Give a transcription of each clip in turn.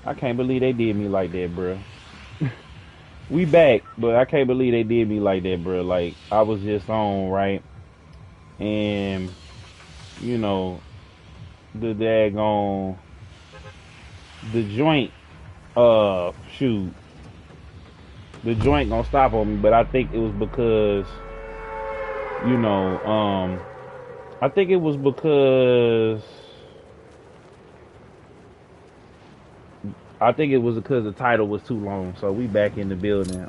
I can't believe they did me like that, bro. We back, but I can't believe they did me like that, bro. Like I was just on right, and you know the daggone the joint. Shoot, the joint gonna stop on me, but I think it was because you know, I think it was because the title was too long. So we back in the building.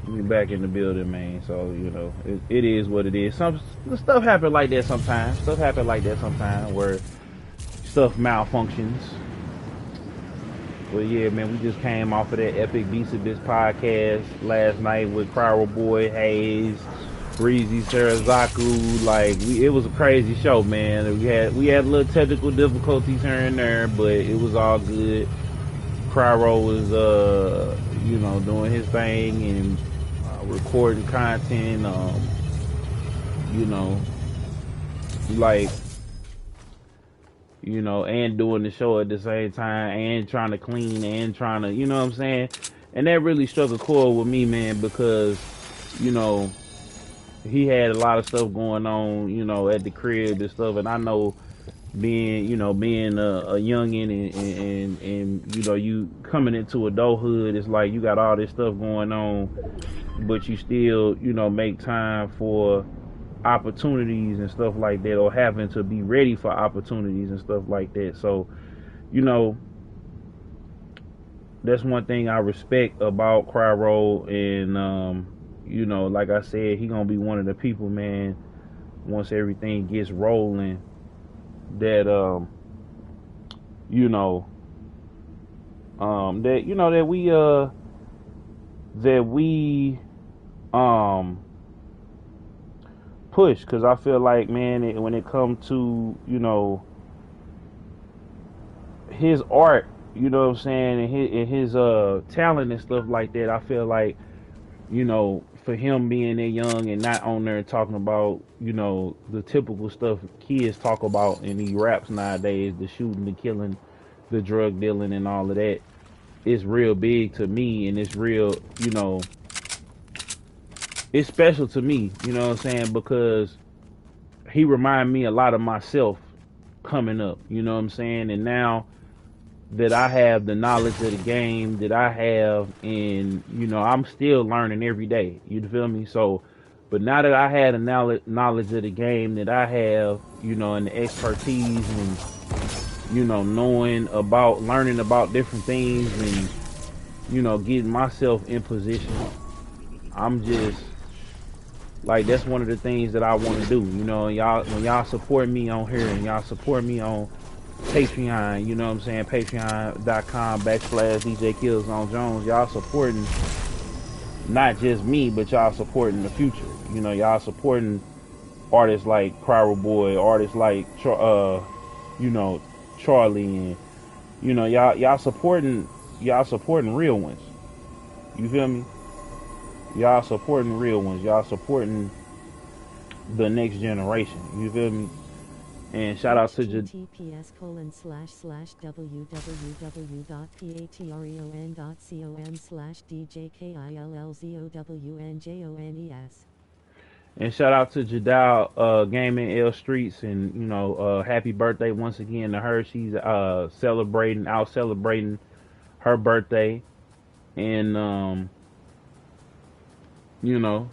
We back in the building, man. So you know, it is what it is. Some stuff happen like that sometimes. Stuff happen like that sometimes where stuff malfunctions. But yeah, man, we just came off of that Epic Beats of this podcast last night with Crowell Boy, Hayes, Breezy, Sarazaku. Like it was a crazy show, man. We had a little technical difficulties here and there, but it was all good. Crowell was you know, doing his thing and recording content. You know, like you know, and doing the show at the same time, and trying to clean, and trying to, you know what I'm saying? And that really struck a chord with me, man, because, you know, he had a lot of stuff going on, you know, at the crib and stuff, and I know being, you know, being a youngin and you know, you coming into adulthood, it's like you got all this stuff going on, but you still, you know, make time for opportunities and stuff like that, or having to be ready for opportunities and stuff like that. So, you know, that's one thing I respect about Cryo. And you know, like I said, he gonna be one of the people, man, once everything gets rolling, that you know, that you know that we push, because I feel like, man, when it comes to, you know, his art, you know what I'm saying, and his talent and stuff like that, I feel like, you know, for him being that young and not on there talking about, you know, the typical stuff kids talk about in these raps nowadays, the shooting, the killing, the drug dealing and all of that, it's real big to me, and it's real, you know, it's special to me, you know what I'm saying, because he reminded me a lot of myself coming up, you know what I'm saying? And now that I have the knowledge of the game that I have, and you know, I'm still learning every day, you feel me? So, but now that I had the knowledge of the game that I have, you know, and the expertise, and you know, learning about different things, and you know, getting myself in position, I'm just like, that's one of the things that I want to do, you know. Y'all, when y'all support me on here and y'all support me on Patreon, you know what I'm saying, patreon.com/DJ Killzone Jones, y'all supporting not just me, but y'all supporting the future. You know, y'all supporting artists like Crowell Boy, artists like you know, Charlie, and you know, y'all supporting real ones. You feel me? Y'all supporting real ones. Y'all supporting the next generation. You feel me? And shout out to https://www.patreon.com/djkillzownjones. And shout out to Jadal Gaming L Streets, and you know, happy birthday once again to her. She's celebrating her birthday, and you know,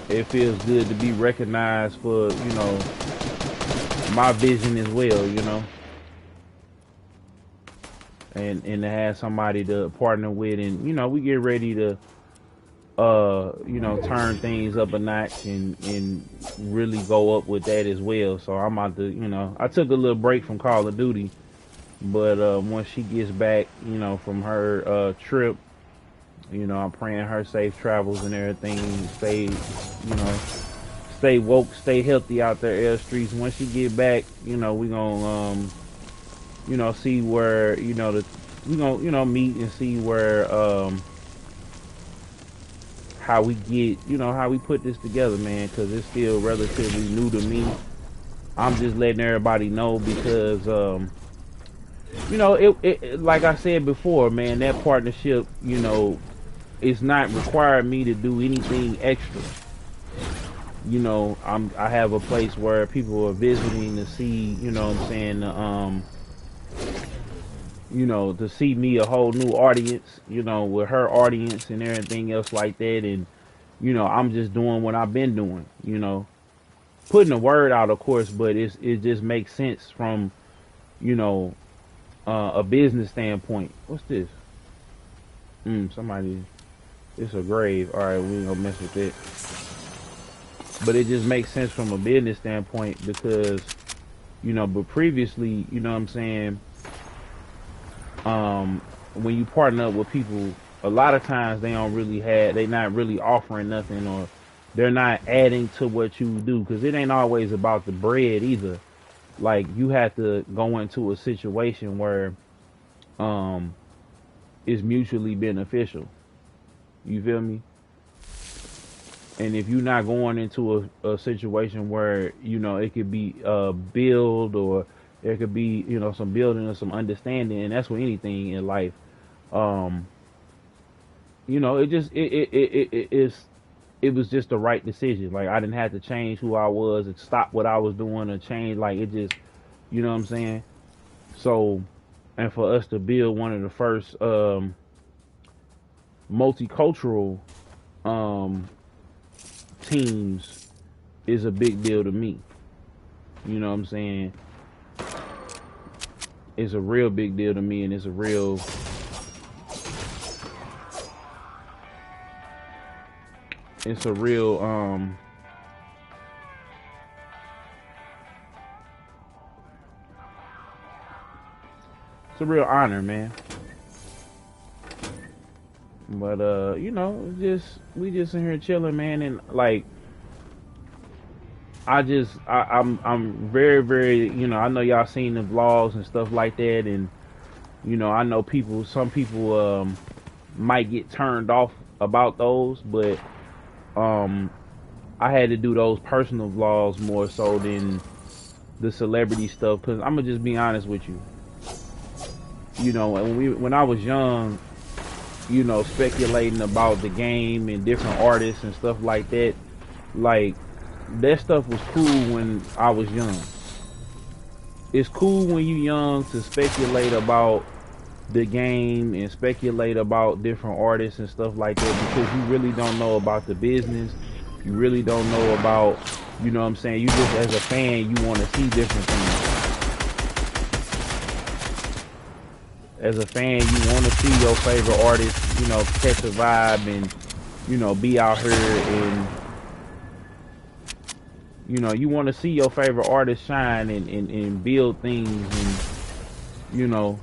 it feels good to be recognized for, you know, my vision as well, you know, and to have somebody to partner with, and you know, we get ready to you know, turn things up a notch, and really go up with that as well. So I'm about to, you know, I took a little break from Call of Duty, but once she gets back, you know, from her trip, you know, I'm praying her safe travels and everything. Stay, you know, stay woke, stay healthy out there, air streets. Once she get back, you know, we gonna you know, see where, you know, we gonna, you know, meet and see where how we get, you know, how we put this together, man, because it's still relatively new to me. I'm just letting everybody know because you know, it like I said before, man, that partnership, you know, it's not requiring me to do anything extra. You know, I have a place where people are visiting to see, you know what I'm saying, you know, to see me a whole new audience, you know, with her audience and everything else like that. And, you know, I'm just doing what I've been doing, you know, putting the word out, of course, but it just makes sense from, you know, a business standpoint. What's this? Somebody, it's a grave. All right, we ain't gonna mess with it. But it just makes sense from a business standpoint because, you know, but previously, you know what I'm saying, when you partner up with people, a lot of times they not really offering nothing, or they're not adding to what you do, because it ain't always about the bread either. Like, you have to go into a situation where um it's mutually beneficial. You feel me? And if you're not going into a situation where, you know, it could be a build, or there could be, you know, some building or some understanding, and that's with anything in life. um you know, it just it was just the right decision. Like, I didn't have to change who I was and stop what I was doing or change. Like, it just, you know what I'm saying? So, and for us to build one of the first multicultural um teams is a big deal to me. You know what I'm saying? It's a real big deal to me, and it's a real it's a real honor, man. But you know, just we just in here chilling, man, and like I'm very, very, you know, I know y'all seen the vlogs and stuff like that, and you know, I know some people might get turned off about those, but um I had to do those personal vlogs more so than the celebrity stuff, because I'm gonna just be honest with you. You know, when I was young, you know, speculating about the game and different artists and stuff like that, like, that stuff was cool when I was young. It's cool when you young to speculate about the game and speculate about different artists and stuff like that, because you really don't know about the business. You really don't know about, you know what I'm saying, you just, as a fan, you want to see different things. As a fan, you want to see your favorite artist, you know, catch a vibe and, you know, be out here, and you know, you want to see your favorite artist shine and build things, and you know,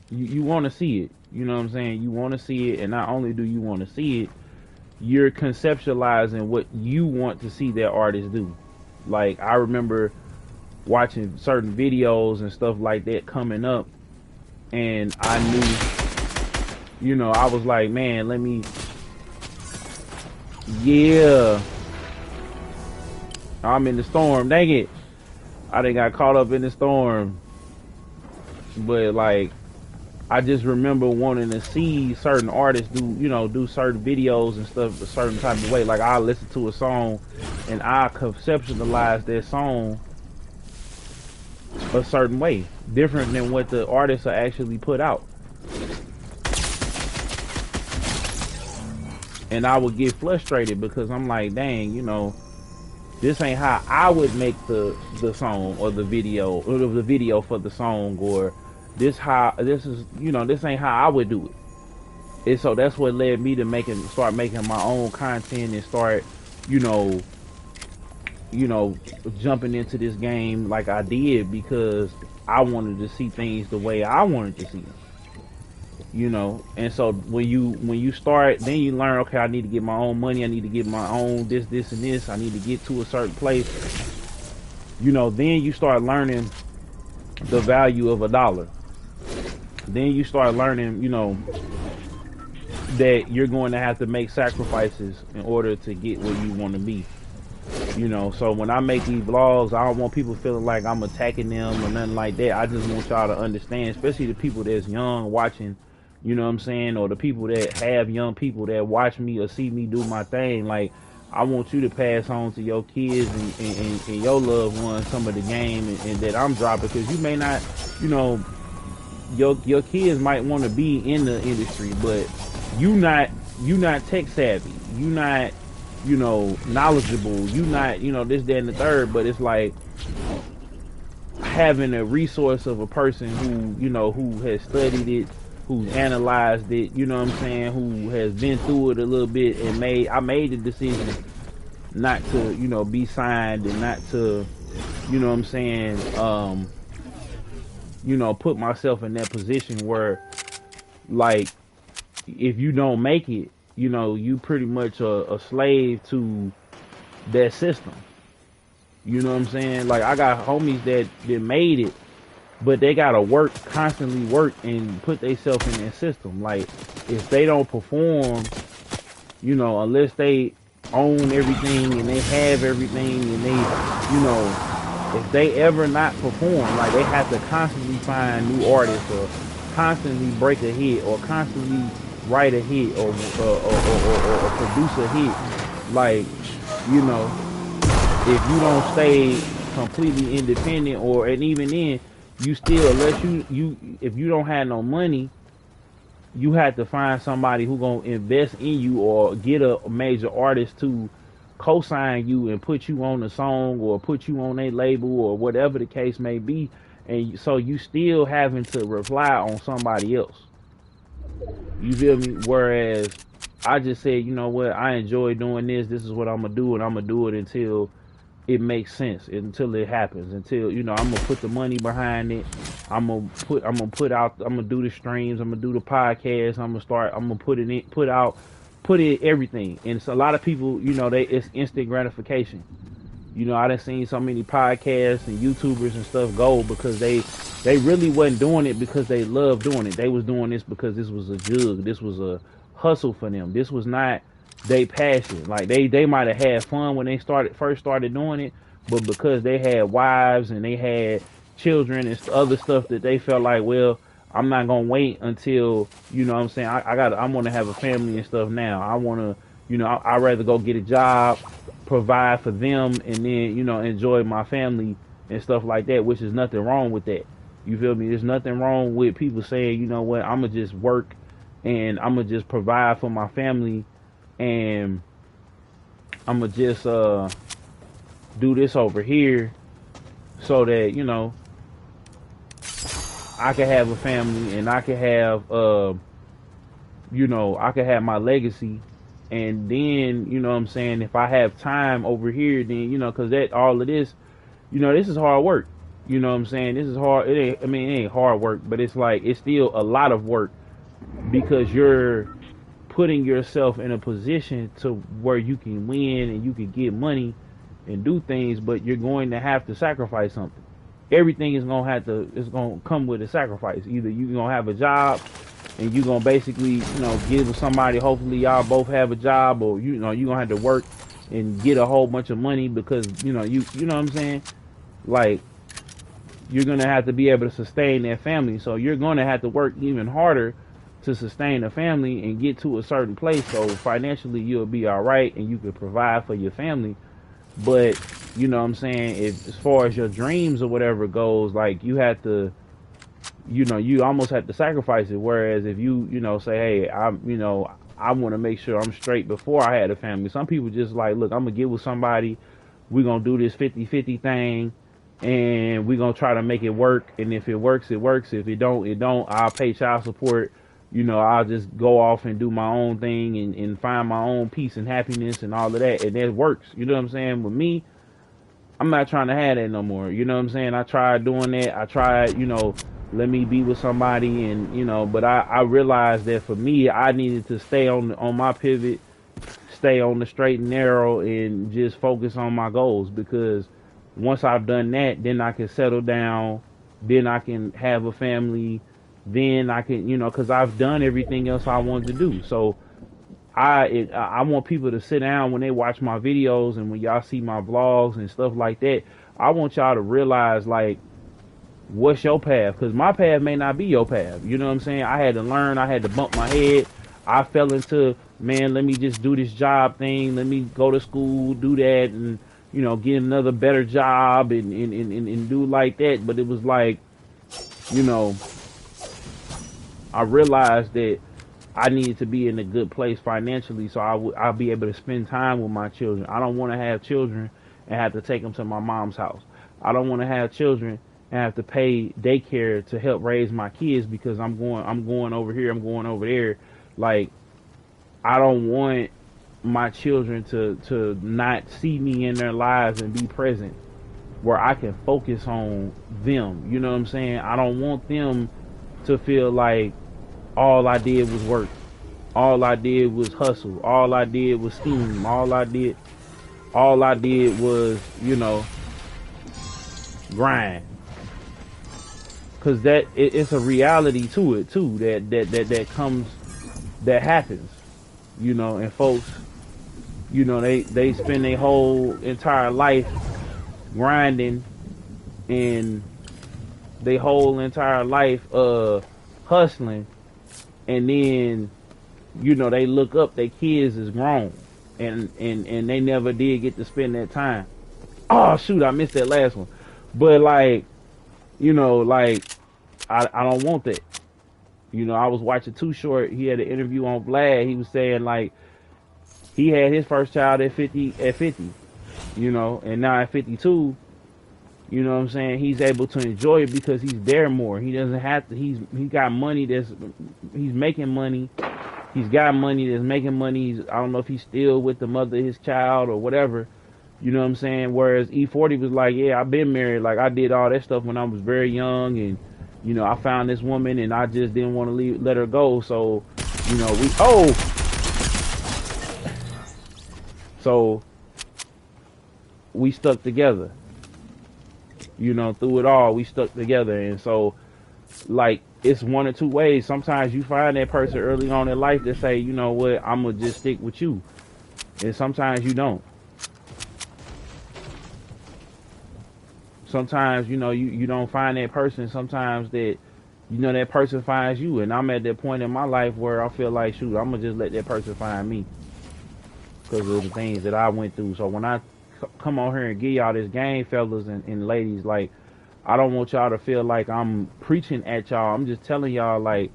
you want to see it. You know what I'm saying? You want to see it, and not only do you want to see it, you're conceptualizing what you want to see that artist do. Like, I remember watching certain videos and stuff like that coming up, and I knew, you know, I was like, man, yeah, I'm in the storm, dang it, I done got caught up in the storm. But like, I just remember wanting to see certain artists do, you know, do certain videos and stuff a certain type of way. Like, I listen to a song and I conceptualize that song a certain way, different than what the artists are actually put out. And I would get frustrated because I'm like, dang, you know, this ain't how I would make the song or the video, or the video for the song, or this is, you know, this ain't how I would do it. And so that's what led me to start making my own content and start, you know, jumping into this game like I did, because I wanted to see things the way I wanted to see them. You know, and so when you start, then you learn, okay, I need to get my own money, I need to get my own this and this, I need to get to a certain place. You know, then you start learning the value of $1. Then you start learning, you know, that you're going to have to make sacrifices in order to get where you want to be. So when I make these vlogs, I don't want people feeling like I'm attacking them or nothing like that. I just want y'all to understand, especially the people that's young watching, you know what I'm saying, or the people that have young people that watch me or see me do my thing. Like, I want you to pass on to your kids and your loved ones some of the game and that I'm dropping, because you may not, you know, your kids might want to be in the industry, but you not tech savvy, you not, knowledgeable, you not, this, that, and the third. But it's like having a resource of a person who, who has studied it, who's analyzed it, you know what I'm saying, who has been through it a little bit and I made the decision not to, be signed and not to, you know what I'm saying, put myself in that position where, like, if you don't make it, you pretty much a slave to that system. You know what I'm saying? Like, I got homies that made it, but they gotta constantly work and put themselves in that system. Like, if they don't perform, unless they own everything and they have everything and they, if they ever not perform, like, they have to constantly find new artists or constantly break a hit or constantly write a hit or produce a hit. Like, if you don't stay completely independent, and even then, you still, unless if you don't have no money, you have to find somebody who gonna invest in you or get a major artist to co-sign you and put you on the song or put you on a label or whatever the case may be. And so you still having to rely on somebody else. You feel me? Whereas I just said, you know what, I enjoy doing this. This is what I'm gonna do, and I'm gonna do it until it makes sense, until it happens, until, I'm gonna put the money behind it. I'm gonna do the streams, I'm gonna do the podcast, I'm gonna put in everything. And it's a lot of people, it's instant gratification. I done seen so many podcasts and YouTubers and stuff go because they really wasn't doing it because they loved doing it. They was doing this because this was a jug. This was a hustle for them. This was not they passion. Like, they might have had fun when they first started doing it, but because they had wives and they had children and other stuff, that they felt like, well, I'm not gonna wait until, what I'm saying, I want to have a family and stuff now. I want to, I'd rather go get a job, provide for them, and then, enjoy my family and stuff like that, which is nothing wrong with that. You feel me? There's nothing wrong with people saying, you know what, I'm gonna just work and I'm gonna just provide for my family, and I'm gonna just do this over here so that, I can have a family and I can have I can have my legacy. And then, what I'm saying, if I have time over here, then, because that all of this, this is hard work. What I'm saying? This is hard. It ain't hard work, but it's like, it's still a lot of work, because you're putting yourself in a position to where you can win and you can get money and do things, but you're going to have to sacrifice something. Everything is going to come with a sacrifice. Either you're going to have a job and you're going to basically, give somebody, hopefully y'all both have a job, or, you're going to have to work and get a whole bunch of money because, you know what I'm saying? Like, you're going to have to be able to sustain that family. So you're going to have to work even harder to sustain a family and get to a certain place. So financially you'll be all right and you can provide for your family. But, what I'm saying, as far as your dreams or whatever goes, like, you have to, you almost have to sacrifice it. Whereas if you, say, hey, I want to make sure I'm straight before I had a family. Some people just like, look, I'm going to get with somebody. We're going to do this 50-50 thing, and we're going to try to make it work. And if it works, it works. If it don't, it don't. I'll pay child support. I'll just go off and do my own thing and find my own peace and happiness and all of that. And that works. You know what I'm saying? With me, I'm not trying to have that no more. You know what I'm saying? I tried doing that. I tried, let me be with somebody, and, but I realized that for me, I needed to stay on my pivot, stay on the straight and narrow, and just focus on my goals, because once I've done that, then I can settle down, then I can have a family, then I can, because I've done everything else I wanted to do. So I want people to sit down when they watch my videos and when y'all see my vlogs and stuff like that. I want y'all to realize, like, what's your path? Because my path may not be your path. You know what I'm saying? I had to learn. I had to bump my head. I fell into, man, let me just do this job thing. Let me go to school, do that, and, get another better job and do like that. But it was like, I realized that I needed to be in a good place financially so I'll be able to spend time with my children. I don't want to have children and have to take them to my mom's house. I don't want to have children and have to pay daycare to help raise my kids because I'm going over here, I'm going over there. Like, I don't want my children to not see me in their lives and be present where I can focus on them. You know what I'm saying? I don't want them to feel like all I did was work. All I did was hustle. All I did was scheme. All I did was, grind. Cause it's a reality to it too, that comes, that happens, and folks, they spend their whole entire life grinding and their whole entire life, hustling. And then, they look up, their kids is grown and they never did get to spend that time. Oh shoot, I missed that last one. But like, I don't want that. I was watching Too Short. He had an interview on Vlad. He was saying like he had his first child at 50, and now at 52, you know what I'm saying, he's able to enjoy it because he's there more. He doesn't have to, he's got money he's making money. He's got money that's making money. I don't know if he's still with the mother of his child or whatever. You know what I'm saying? Whereas E40 was like, yeah, I've been married. Like, I did all that stuff when I was very young. And, I found this woman and I just didn't want to let her go. So, so we stuck together. Through it all, we stuck together. And so, like, it's one or two ways. Sometimes you find that person early on in life that say, you know what, I'm going to just stick with you. And sometimes you don't. Sometimes, you don't find that person. Sometimes that, that person finds you. And I'm at that point in my life where I feel like, shoot, I'm going to just let that person find me because of the things that I went through. So when I come on here and give y'all this game, fellas and ladies, like, I don't want y'all to feel like I'm preaching at y'all. I'm just telling y'all, like,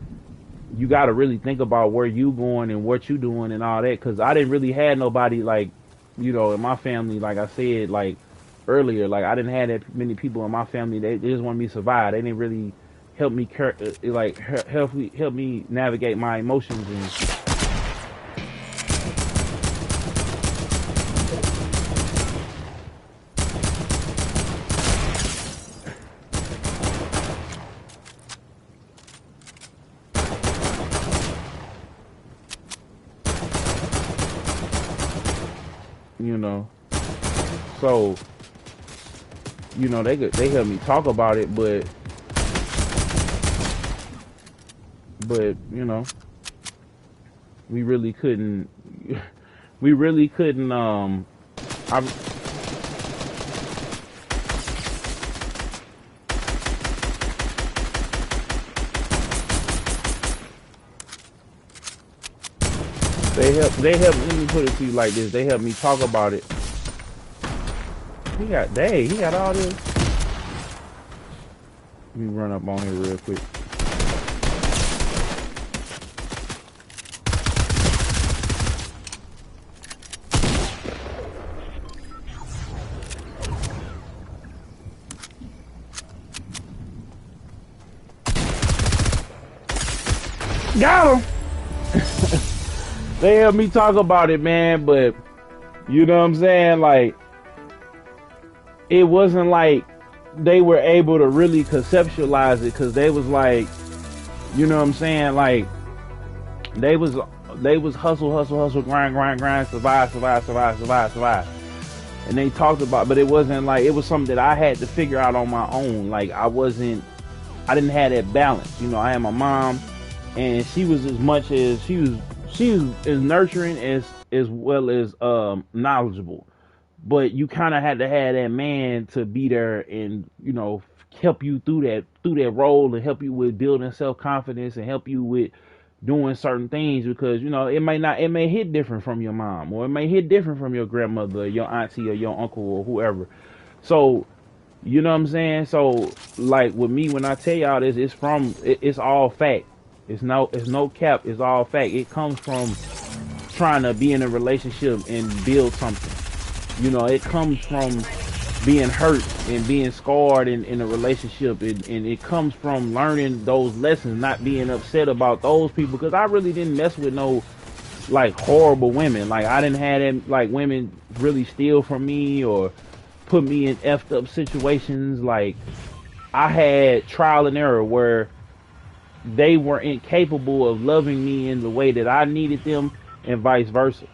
you got to really think about where you going and what you doing and all that. Because I didn't really have nobody, like, in my family, like I said, like, earlier, like, I didn't have that many people in my family. They just wanted me to survive. They didn't really help me, help me navigate my emotions and so they help me talk about it, but we really couldn't they help, let me put it to you like this, they help me talk about it. He got all this. Let me run up on here real quick. Got him. They helped me talk about it, man, but you know what I'm saying? Like, it wasn't like they were able to really conceptualize it, because they was like, you know what I'm saying? Like, they was hustle, grind, survive. And they talked about, but it wasn't like, it was something that I had to figure out on my own. Like, I wasn't I didn't have that balance. You know, I had my mom, and she was as much as she was as nurturing as well as knowledgeable. But you kind of had to have that man to be there and, you know, help you through that role, and help you with building self confidence, and help you with doing certain things, because you know it may hit different from your mom, or it may hit different from your grandmother, or your auntie, or your uncle, or whoever. So you know what I'm saying? So like with me, when I tell y'all this, it's all fact. It's no cap. It's all fact. It comes from trying to be in a relationship and build something. You know, it comes from being hurt and being scarred in a relationship, and it comes from learning those lessons, not being upset about those people, because I really didn't mess with no like horrible women. Like I didn't have them like women really steal from me or put me in effed up situations. Like I had trial and error where they were incapable of loving me in the way that I needed them, and vice versa.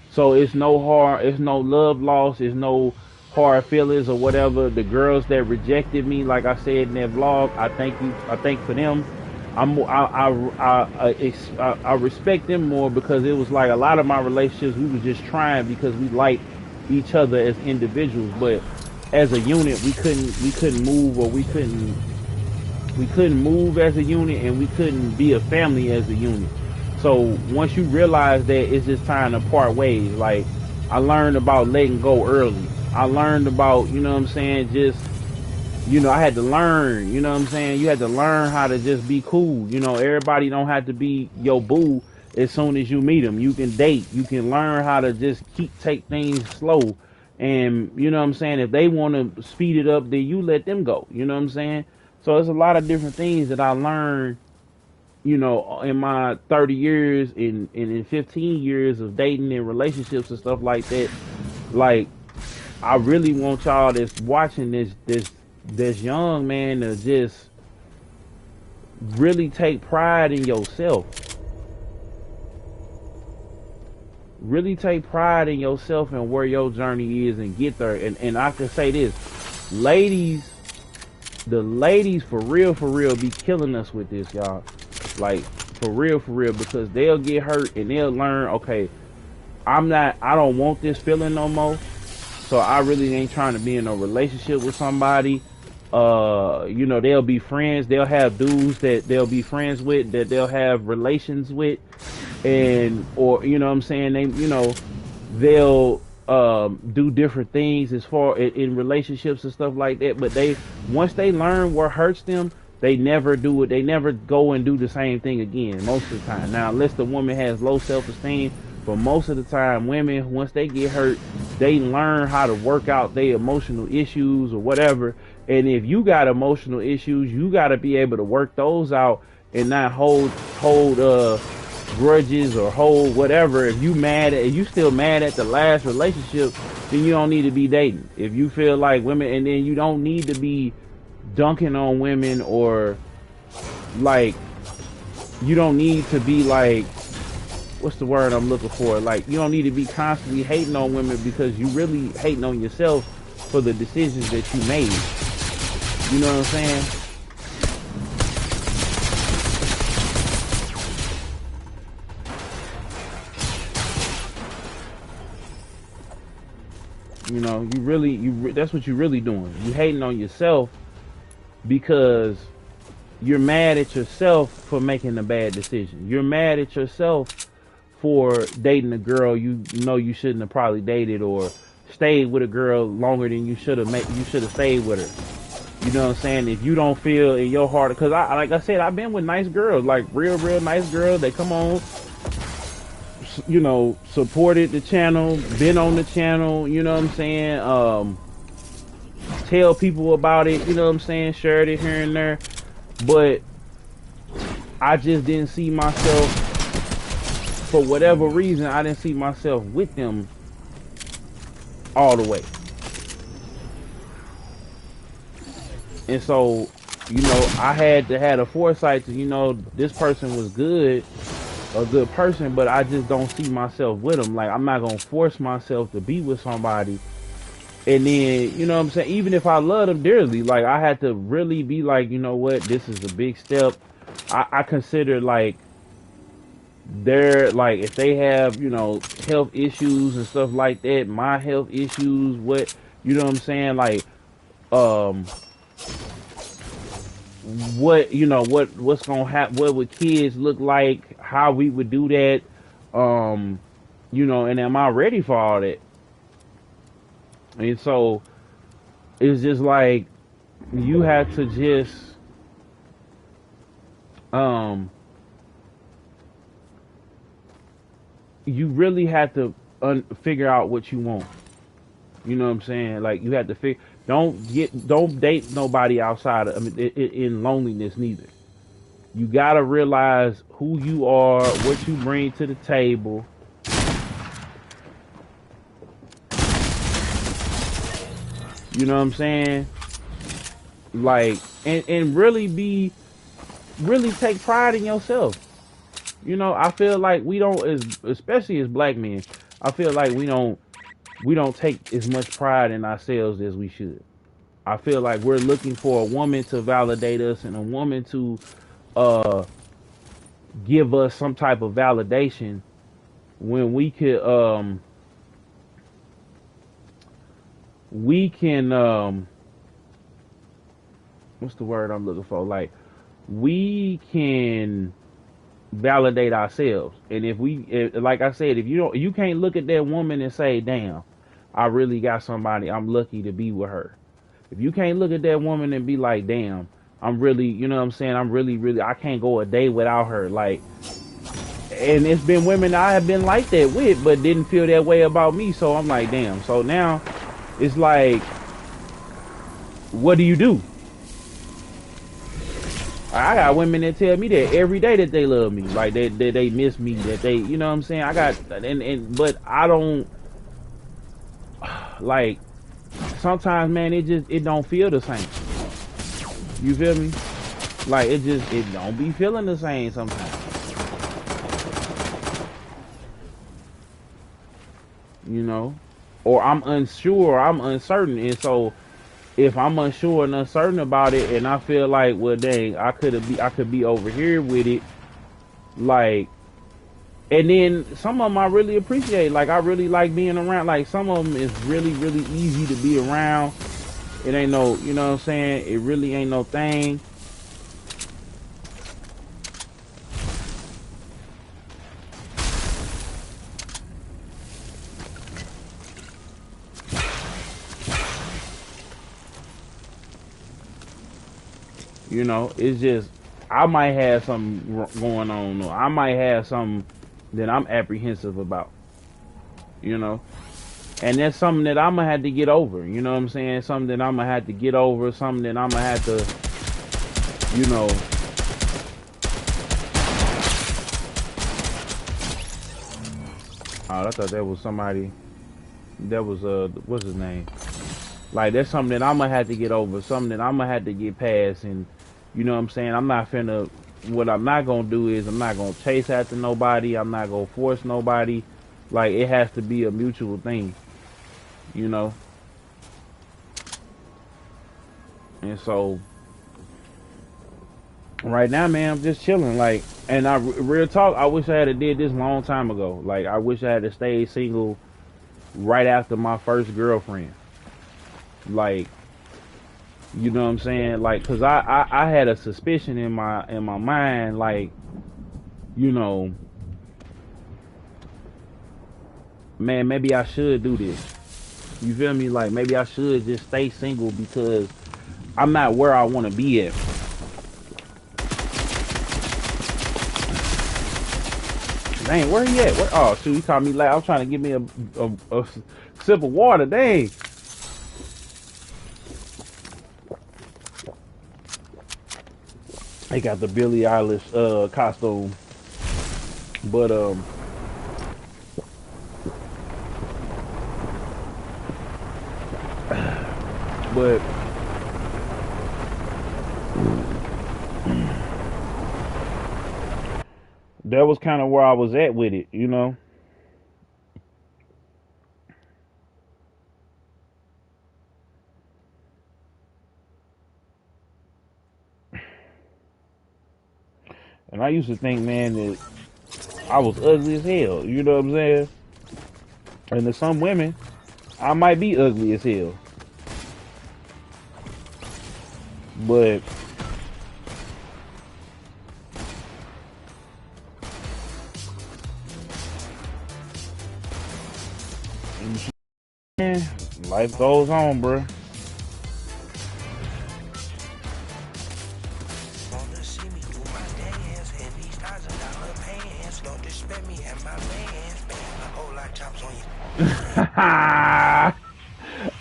So it's no love loss, it's no hard feelings or whatever. The girls that rejected me, like I said in that vlog, I thank for them. I respect them more, because it was like a lot of my relationships we were just trying because we liked each other as individuals, but as a unit we couldn't move, or we couldn't move as a unit, and we couldn't be a family as a unit. So once you realize that, it's just time to part ways. Like I learned about letting go early. I learned about, you know what I'm saying, just, you know, I had to learn, you know what I'm saying, you had to learn how to just be cool. You know, everybody don't have to be your boo as soon as you meet them. You can date, you can learn how to just take things slow. And you know what I'm saying, if they want to speed it up, then you let them go. You know what I'm saying? So there's a lot of different things that I learned, you know, in my 30 years and in 15 years of dating and relationships and stuff like that. Like, I really want y'all that's watching this young man to just really take pride in yourself. Really take pride in yourself and where your journey is, and get there. And I can say this, ladies, the ladies for real be killing us with this, y'all. Like for real, because they'll get hurt and they'll learn, okay, I don't want this feeling no more. So I really ain't trying to be in a relationship with somebody. You know, they'll be friends. They'll have dudes that they'll be friends with, that they'll have relations with, and or you know what I'm saying, they, you know, they'll do different things as far in relationships and stuff like that. But they, once they learn what hurts them, they never do it. They never go and do the same thing again most of the time. Now, unless the woman has low self-esteem, but most of the time, women, once they get hurt, they learn how to work out their emotional issues or whatever. And if you got emotional issues, you got to be able to work those out and not hold grudges or hold whatever. If you still mad at the last relationship, then you don't need to be dating. If you feel like women, and then you don't need to be dunking on women, or like, you don't need to be like, what's the word I'm looking for? Like, you don't need to be constantly hating on women, because you really hating on yourself for the decisions that you made. You know what I'm saying? You know, that's what you're really doing. You hating on yourself because you're mad at yourself for making a bad decision. You're mad at yourself for dating a girl you know you shouldn't have probably dated, or stayed with a girl longer than you should have. You should have stayed with her. You know what I'm saying? If you don't feel in your heart, because like I said, I've been with nice girls, like real nice girls. They come on, you know, supported the channel, been on the channel. You know what I'm saying? Tell people about it. You know what I'm saying? Shared it here and there. But I just didn't see myself, for whatever reason, I didn't see myself with them all the way. And so, you know, I had to have a foresight to, you know, this person was good, a good person, but I just don't see myself with them. Like, I'm not going to force myself to be with somebody And then, you know what I'm saying? Even if I love them dearly, like I had to really be like, you know what, this is a big step. I consider like they're like if they have, you know, health issues and stuff like that, my health issues, what you know what I'm saying? Like, um what you know, what's gonna happen, what would kids look like, how we would do that, um, you know, and am I ready for all that? And so it's just like you have to just um you really have to figure out what you want. You know what I'm saying? Like you have to figure. Don't date nobody outside of. I mean, in loneliness neither. You gotta realize who you are, what you bring to the table. You know what I'm saying? Like and really take pride in yourself. You know, I feel like we don't, as especially as black men, I feel like we don't take as much pride in ourselves as we should. I feel like we're looking for a woman to validate us and a woman to uh give us some type of validation when we can what's the word I'm looking for? Like we can validate ourselves. And like I said, if you can't look at that woman and say, "Damn, I really got somebody. I'm lucky to be with her." If you can't look at that woman and be like, "Damn, I'm really, you know what I'm saying? I'm really, really, I can't go a day without her." Like, and it's been women I have been like that with, but didn't feel that way about me. So I'm like, damn. So now it's like, what do you do? I got women that tell me that every day that they love me, like they miss me, that they, you know what I'm saying? I got but I don't like sometimes, man. It don't feel the same. You feel me? Like it don't be feeling the same sometimes. You know, or I'm unsure, I'm uncertain, and so if I'm unsure and uncertain about it, and I feel like, well, dang, I could be over here with it, like. And then some of them I really appreciate. Like I really like being around. Like some of them is really really easy to be around. It ain't no, you know what I'm saying? It really ain't no thing. You know, it's just I might have something going on, or I might have something that I'm apprehensive about. You know, and that's something that I'm gonna have to get over. You know what I'm saying? Something that I'm gonna have to get over. Something that I'm gonna have to, you know. Oh, I thought that was somebody. That was what's his name? Like that's something that I'm gonna have to get over. Something that I'm gonna have to get past. And you know what I'm saying? I'm not finna. What I'm not gonna do is I'm not gonna chase after nobody. I'm not gonna force nobody. Like it has to be a mutual thing. You know. And so right now, man, I'm just chilling. Like, and real talk, I wish I had did this long time ago. Like, I wish I had stayed single right after my first girlfriend. Like, you know what I'm saying? Like, cause I had a suspicion in my mind, like, you know, man, maybe I should do this. You feel me? Like, maybe I should just stay single because I'm not where I want to be at. Dang, where he at? Where, oh, shoot, he called me loud. I was trying to give me a sip of water. Dang. They got the Billie Eilish costume, but but that was kind of where I was at with it, you know. And I used to think, man, that I was ugly as hell. You know what I'm saying? And to some women, I might be ugly as hell. But man, life goes on, bro.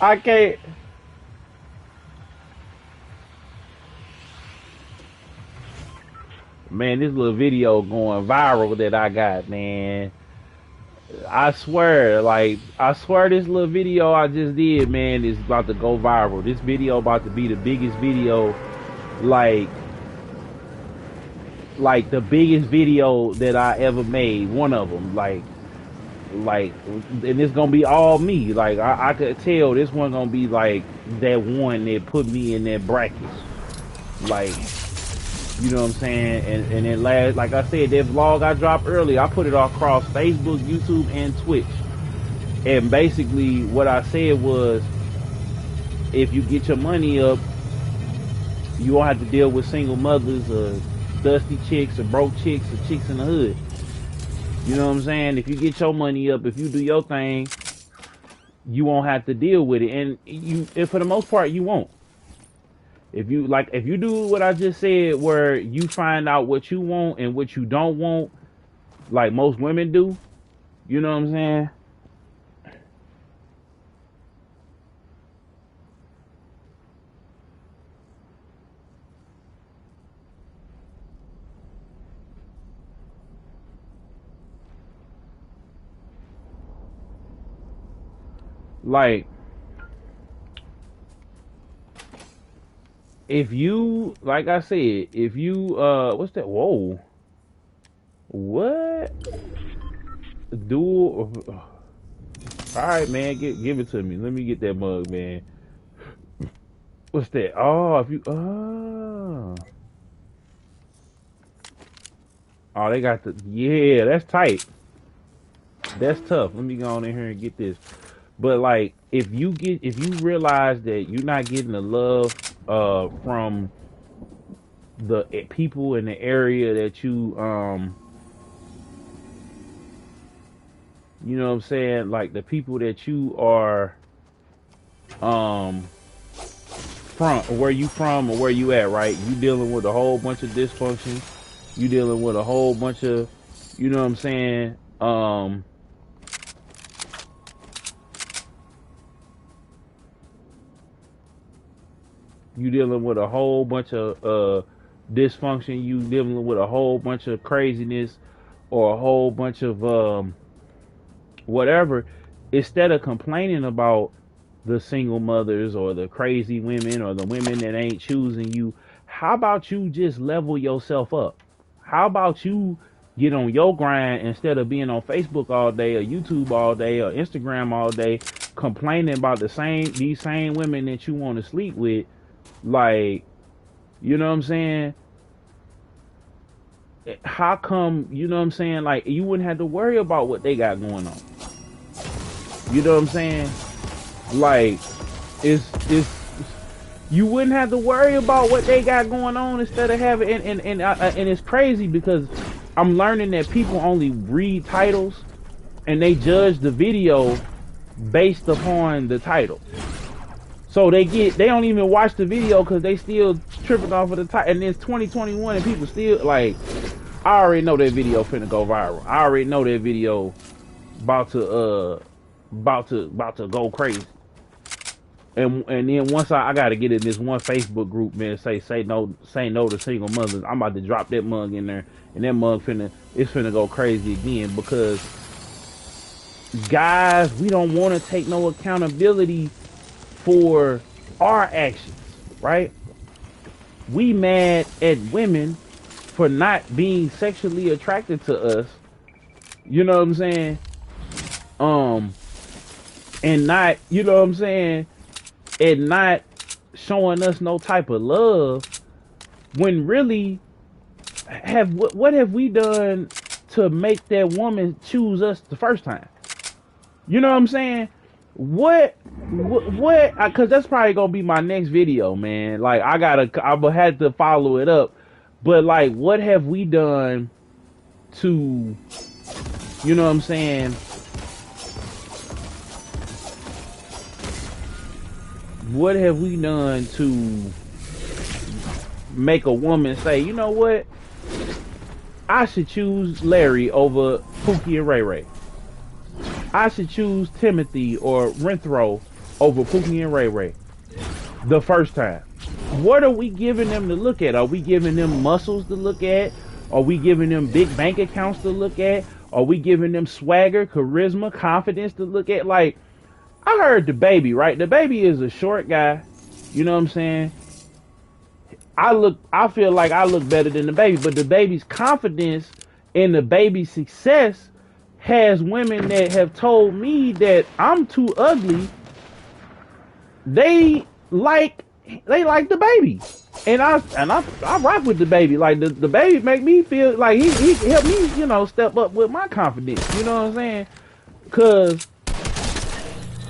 I can't. Man, this little video going viral that I got, man. I swear, like, I swear this little video I just did, man, is about to go viral. This video about to be the biggest video, like the biggest video that I ever made. One of them, and it's gonna be all me. Like, I could tell this one gonna be like that one that put me in that bracket. Like, you know what I'm saying? And then last, like I said, that vlog I dropped earlier, I put it across Facebook, YouTube, and Twitch. And basically what I said was, if you get your money up, you won't have to deal with single mothers or dusty chicks or broke chicks or chicks in the hood. You know what I'm saying? If you get your money up, if you do your thing, you won't have to deal with it. And for the most part, you won't. If you do what I just said, where you find out what you want and what you don't want, like most women do, you know what I'm saying? Like, if you, like I said, if you, what's that? Whoa. What? All right, man, give it to me. Let me get that mug, man. What's that? Oh, if you, oh, they got the, yeah, that's tight. That's tough. Let me go on in here and get this. But like, if you realize that you're not getting the love from the people in the area that you you know what I'm saying, like the people that you are from, where you from or where you at, right? You dealing with a whole bunch of dysfunction. You dealing with a whole bunch of, you know what I'm saying, you dealing with a whole bunch of dysfunction. You dealing with a whole bunch of craziness or a whole bunch of whatever. Instead of complaining about the single mothers or the crazy women or the women that ain't choosing you, how about you just level yourself up? How about you get on your grind instead of being on Facebook all day or YouTube all day or Instagram all day complaining about these same women that you want to sleep with? Like, you know what I'm saying? How come, you know what I'm saying? Like, you wouldn't have to worry about what they got going on. You know what I'm saying? Like, it's you wouldn't have to worry about what they got going on instead of having, and it's crazy because I'm learning that people only read titles and they judge the video based upon the title. So they don't even watch the video because they still tripping off of the title. And it's 2021 and people still like, I already know that video finna go viral. I already know that video about to go crazy. And then once I gotta get in this one Facebook group, man, say no to single mothers. I'm about to drop that mug in there, and that mug it's finna go crazy again, because guys, we don't want to take no accountability for our actions, right? We mad at women for not being sexually attracted to us. You know what I'm saying? And not, you know what I'm saying? And not showing us no type of love, when really what have we done to make that woman choose us the first time? You know what I'm saying? What? Because that's probably gonna be my next video, man. Like I'm gonna have to follow it up. But like, what have we done to, you know what I'm saying? What have we done to make a woman say, you know what? I should choose Larry over Pookie and Ray Ray. I should choose Timothy or Renthro over Pookie and Ray Ray the first time. What are we giving them to look at? Are we giving them muscles to look at? Are we giving them big bank accounts to look at? Are we giving them swagger, charisma, confidence to look at? Like, I heard the baby, right? The baby is a short guy. You know what I'm saying? I feel like I look better than the baby, but the baby's confidence and the baby's success has women that have told me that I'm too ugly. They like the baby, and I rock with the baby. Like the baby make me feel like he helped me, you know, step up with my confidence. You know what I'm saying? Cause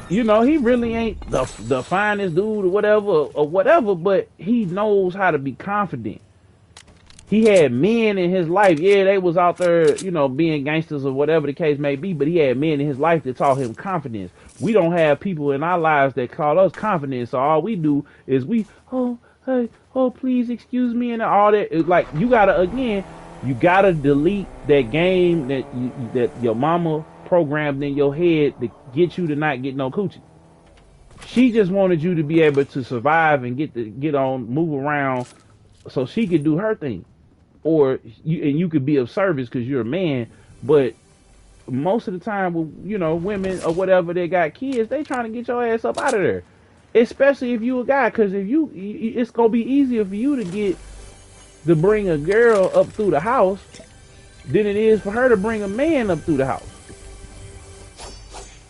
you know he really ain't the finest dude or whatever, but he knows how to be confident. He had men in his life. Yeah, they was out there, you know, being gangsters or whatever the case may be, but he had men in his life that taught him confidence. We don't have people in our lives that call us confidence. So all we do is oh, hey, oh, please excuse me, and all that. It's like, you gotta delete that game that your mama programmed in your head to get you to not get no coochie. She just wanted you to be able to survive and get on, move around so she could do her thing. Or you could be of service because you're a man, but most of the time, with, you know, women or whatever, they got kids, they trying to get your ass up out of there. Especially if you a guy, because it's gonna be easier for you to bring a girl up through the house than it is for her to bring a man up through the house.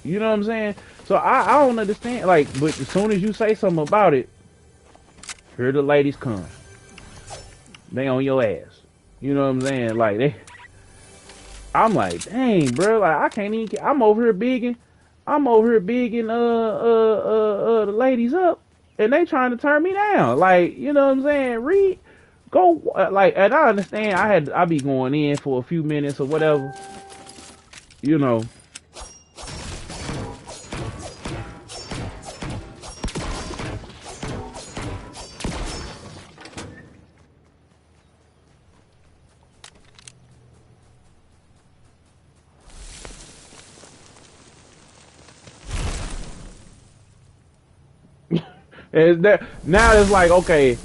You know what I'm saying? So I don't understand. Like, but as soon as you say something about it, here the ladies come. They on your ass. You know what I'm saying? Like I'm like, dang, bro. Like, I can't even. I'm over here bigging the ladies up, and they trying to turn me down. Like, you know what I'm saying? Go, like, and I understand. I be going in for a few minutes or whatever. You know. And now it's like, okay,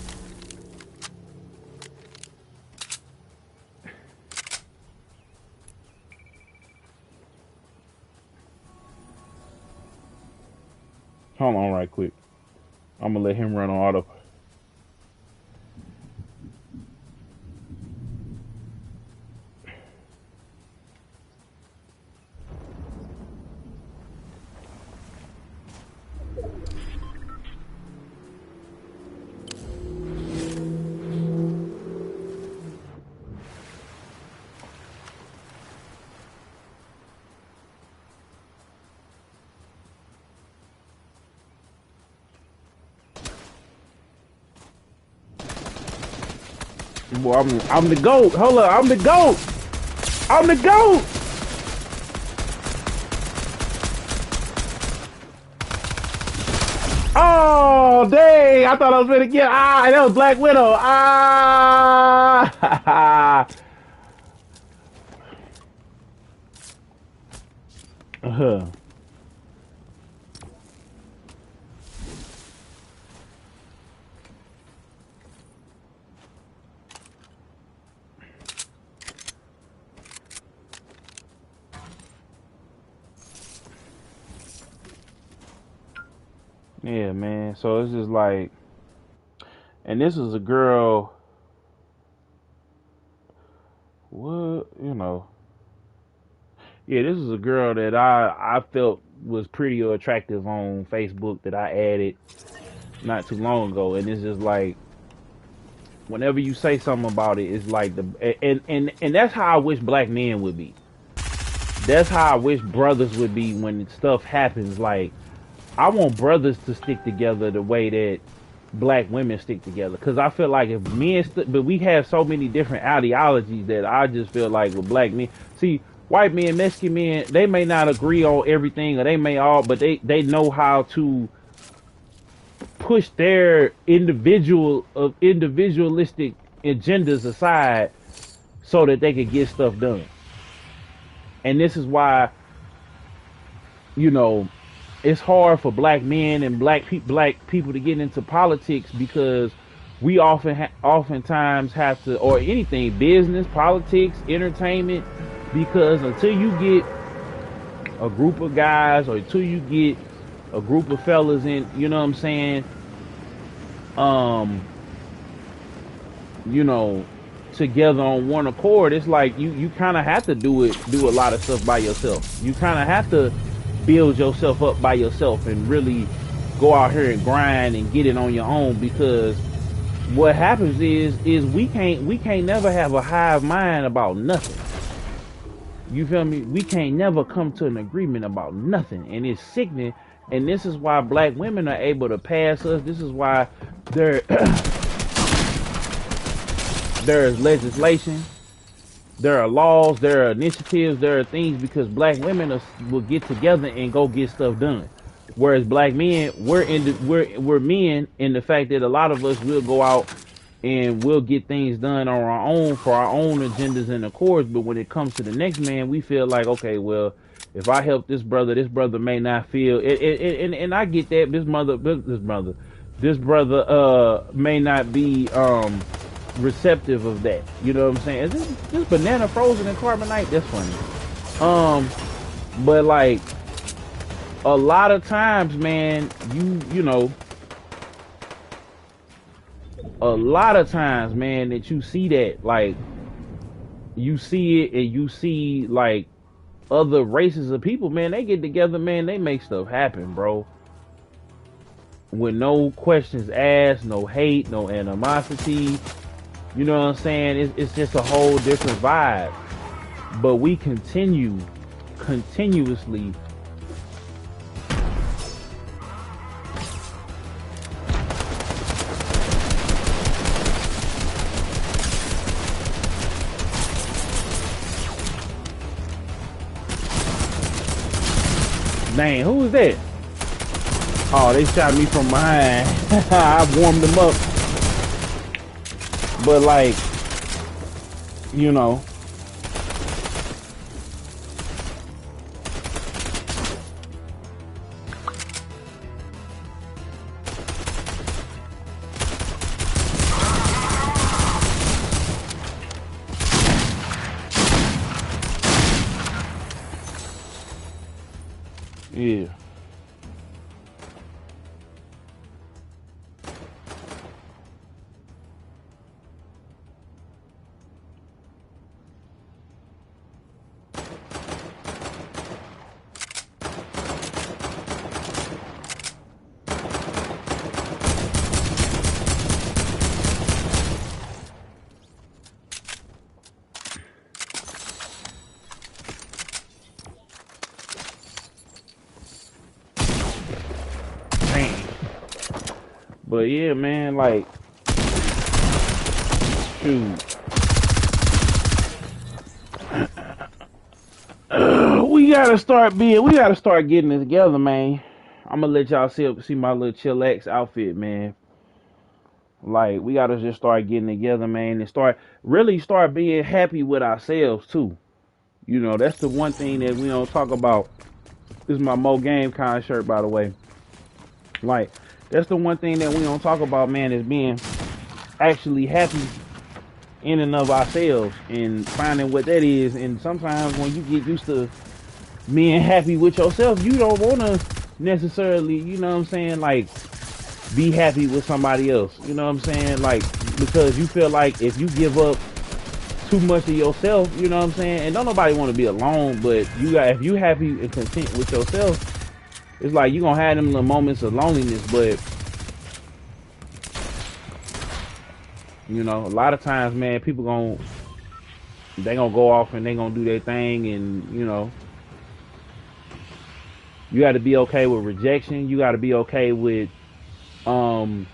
hold on right quick. I'm gonna let him run on auto. Boy, I'm the GOAT. Hold up, I'm the GOAT. I'm the GOAT. Oh, dang. I thought I was gonna get, that was Black Widow. Uh-huh. Yeah, man. So it's just like, and this is a girl, what, you know. Yeah, this is a girl that I felt was pretty attractive on Facebook that I added not too long ago, and it's just like, whenever you say something about it, it's like and that's how I wish black men would be. That's how I wish brothers would be when stuff happens. Like, I want brothers to stick together the way that black women stick together. Cause I feel like if men, but we have so many different ideologies that I just feel like with black men, see, white men, Mexican men, they may not agree on everything, or they may all, but they know how to push their individualistic agendas aside so that they could get stuff done. And this is why, you know, it's hard for black men and black people to get into politics, because we oftentimes have to, or anything, business, politics, entertainment, because until you get a group of guys, or until you get a group of fellas in, you know what I'm saying, you know, together on one accord, it's like you kind of have to do a lot of stuff by yourself. You kind of have to build yourself up by yourself and really go out here and grind and get it on your own, because what happens is we can't never have a hive mind about nothing. You feel me? We can't never come to an agreement about nothing, and it's sickening. And this is why black women are able to pass us. This is why there is legislation, there are laws, there are initiatives, there are things, because black women will get together and go get stuff done. Whereas black men, we're men in the fact that a lot of us will go out and we'll get things done on our own for our own agendas and accords. But when it comes to the next man, we feel like, okay, well, if I help this brother may not feel it, and I get that this brother may not be receptive of that. You know what I'm saying? Is this banana frozen in carbonite? That's funny. But like a lot of times, man, you know, a lot of times, man, that you see that, like, you see it, and you see like other races of people, man, they get together, man, they make stuff happen, bro. With no questions asked, no hate, no animosity. You know what I'm saying? It's just a whole different vibe. But we continuously Dang, who was that? Oh, they shot me from behind. I warmed them up. But like, you know, yeah. But yeah, man, like, shoot. We gotta start getting it together, man. I'm gonna let y'all see my little chillax outfit, man. Like, we gotta just start getting together, man, and start being happy with ourselves too. You know, that's the one thing that we don't talk about. This is my Mo Game Con shirt, by the way. Like, that's the one thing that we don't talk about, man, is being actually happy in and of ourselves and finding what that is. And sometimes when you get used to being happy with yourself, you don't want to necessarily, you know what I'm saying, like, be happy with somebody else. You know what I'm saying? Like, because you feel like if you give up too much of yourself, you know what I'm saying? And don't nobody want to be alone, but if you happy and content with yourself, it's like you're going to have them little moments of loneliness, but You know, a lot of times, man, people they gonna go off and they gonna do their thing, and you know, you got to be okay with rejection. You got to be okay with um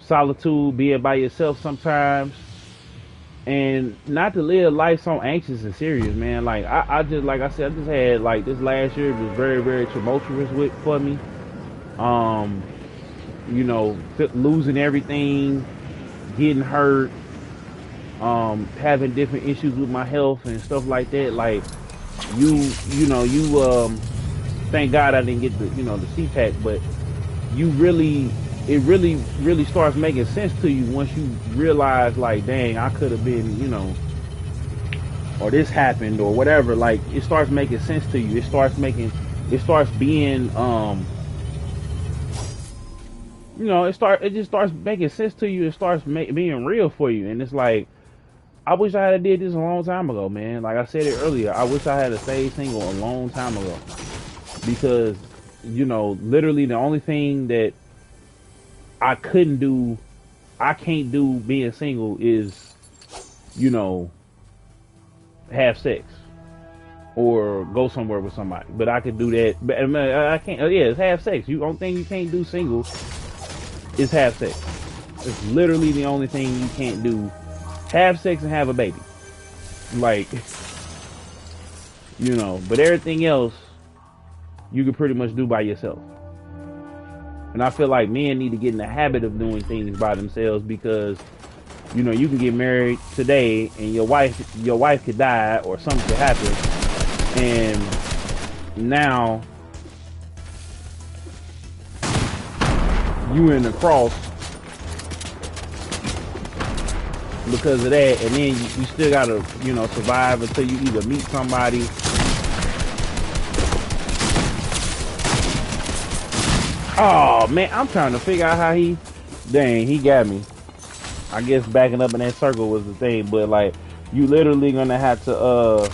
solitude, being by yourself sometimes, and not to live life so anxious and serious, man. Like I just, like I said, I just had like this last year was very, very tumultuous for me. Um, you know, losing everything, getting hurt, having different issues with my health and stuff like that. Like you know, thank God I didn't get the, you know, the CPAC, but you really, it really starts making sense to you once you realize, like, dang, I could have been, you know, or this happened or whatever. Like, it starts making sense to you. It starts being, you know, it just starts making sense to you. It starts being real for you. And it's like, I wish I had did this a long time ago, man. Like I said it earlier, I wish I had stayed single a long time ago, because, you know, literally the only thing that I can't do being single is, you know, have sex or go somewhere with somebody. But I could do that. But I can't. Yeah, it's have sex. You only thing you can't do single is have sex. It's literally the only thing you can't do. Have sex and have a baby. Like, you know, but everything else you can pretty much do by yourself. And I feel like men need to get in the habit of doing things by themselves, because, you know, you can get married today and your wife could die or something could happen, and now you in the cross because of that, and then you still gotta, you know, survive until you either meet somebody. Oh man, I'm trying to figure out how he got me. I guess backing up in that circle was the thing, but like, you literally gonna have to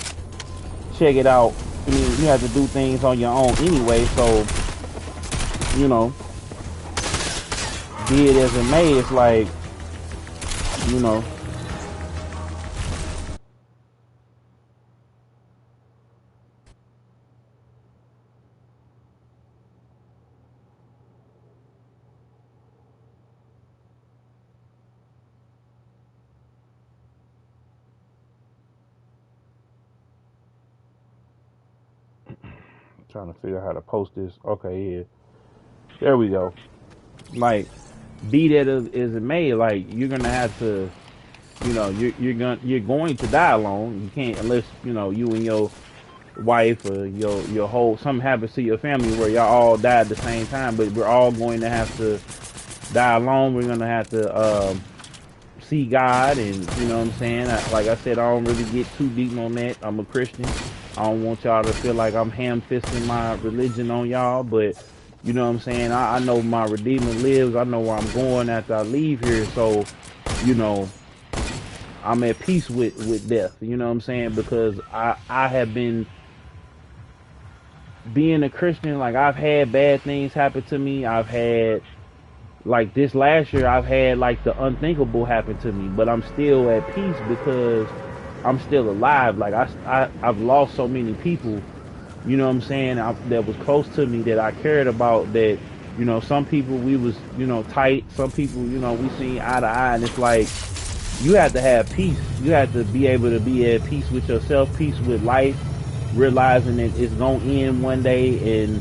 check it out. I mean, you have to do things on your own anyway, so, you know, be it as it may, it's like, you know, trying to figure out how to post this. Okay, yeah, there we go. Like, be that as it may, like, you're gonna have to, you know, you're going to die alone. You can't, unless, you know, you and your wife or your whole, something happens to your family where y'all all die at the same time. But we're all going to have to die alone. We're gonna have to see God, and you know what I'm saying. Like I said, I don't really get too deep on that. I'm a Christian. I don't want y'all to feel like I'm ham-fisting my religion on y'all, but you know what I'm saying. I know my Redeemer lives. I know where I'm going after I leave here. So, you know, I'm at peace with death. You know what I'm saying? Because I have been, being a Christian, like, I've had bad things happen to me. I've had, like, this last year, I've had like the unthinkable happen to me, but I'm still at peace because I'm still alive. Like, I've lost so many people, you know what I'm saying, that was close to me, that I cared about, that, you know, some people we was, you know, tight. Some people, you know, we seen eye to eye, and it's like, you have to have peace. You have to be able to be at peace with yourself, peace with life, realizing that it's gonna end one day, and,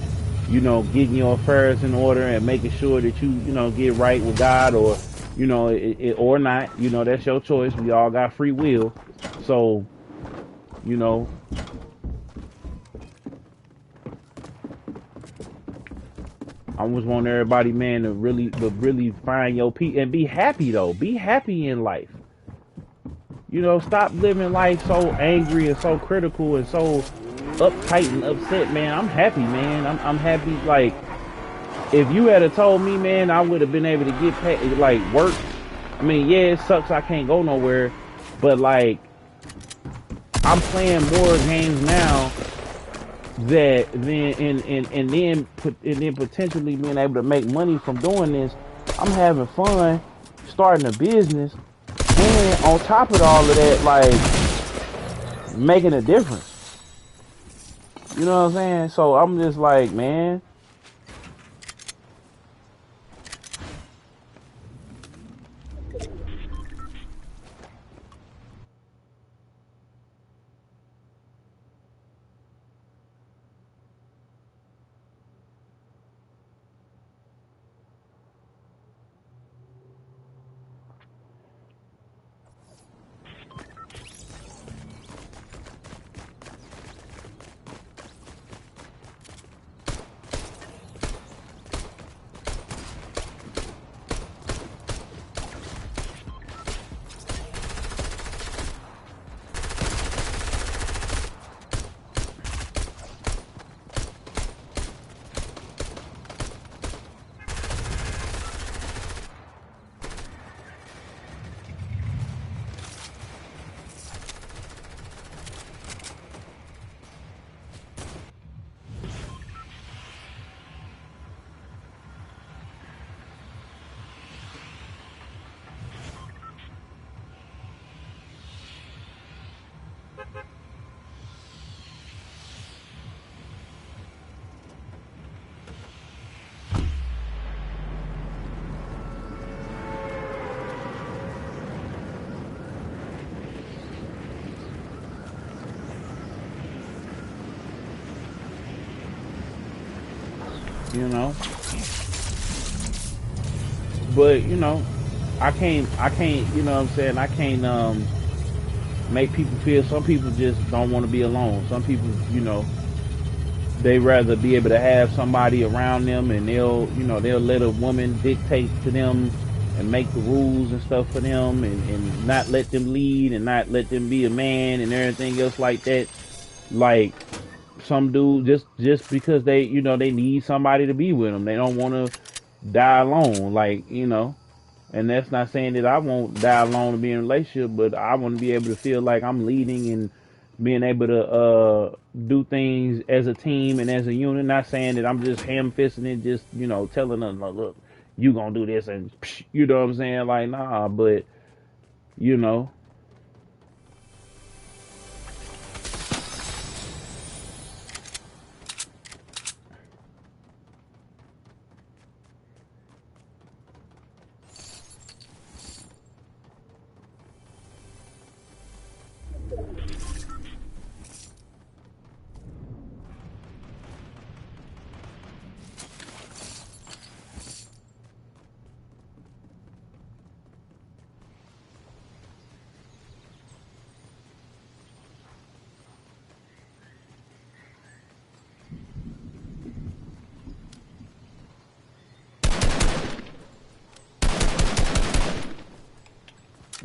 you know, getting your affairs in order and making sure that you know, get right with God, or, you know, or not. You know, that's your choice. We all got free will. So, you know, I just want everybody, man, to really find your peace and be happy, though. Be happy in life. You know, stop living life so angry and so critical and so uptight and upset, man. I'm happy, man. I'm happy. Like, if you had told me, man, I would have been able to get paid, like, work. I mean, yeah, it sucks I can't go nowhere, but like, I'm playing more games now that then potentially being able to make money from doing this. I'm having fun starting a business, And on top of all of that, like, making a difference. You know what I'm saying? So I'm just like, man. You know, but you know, I can't, you know what I'm saying? I can't make people feel. Some people just don't want to be alone. Some people, you know, they rather be able to have somebody around them, and they'll let a woman dictate to them and make the rules and stuff for them, and not let them lead and not let them be a man and everything else like that. Like, some dude, just because they, you know, they need somebody to be with them, they don't want to die alone, like, you know. And that's not saying that I won't die alone and be in a relationship, but I want to be able to feel like I'm leading and being able to do things as a team and as a unit. Not saying that I'm just ham fisting it, just, you know, telling them, look, you gonna do this, and psh, you know what I'm saying, like, nah. But you know,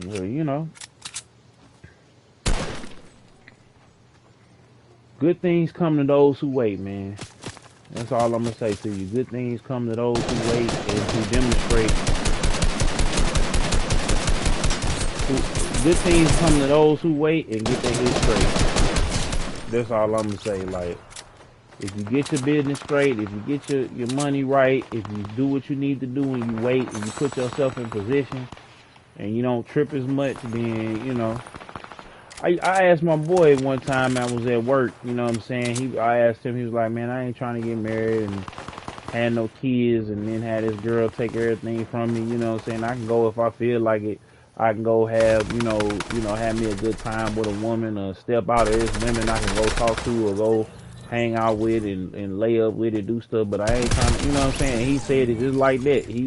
well, you know, good things come to those who wait, man. That's all I'm gonna say to you. Good things come to those who wait and who demonstrate. Good things come to those who wait and get their head straight. That's all I'm gonna say. Like, if you get your business straight, if you get your money right, if you do what you need to do and you wait and you put yourself in position and you don't trip as much, then, you know. I asked my boy one time, I was at work, you know what I'm saying? I asked him, he was like, man, I ain't trying to get married and had no kids and then had this girl take everything from me, you know what I'm saying? I can go if I feel like it. I can go have, have me a good time with a woman, or step out of this women I can go talk to or go hang out with and lay up with and do stuff, but I ain't trying to, you know what I'm saying? He said it just like that. He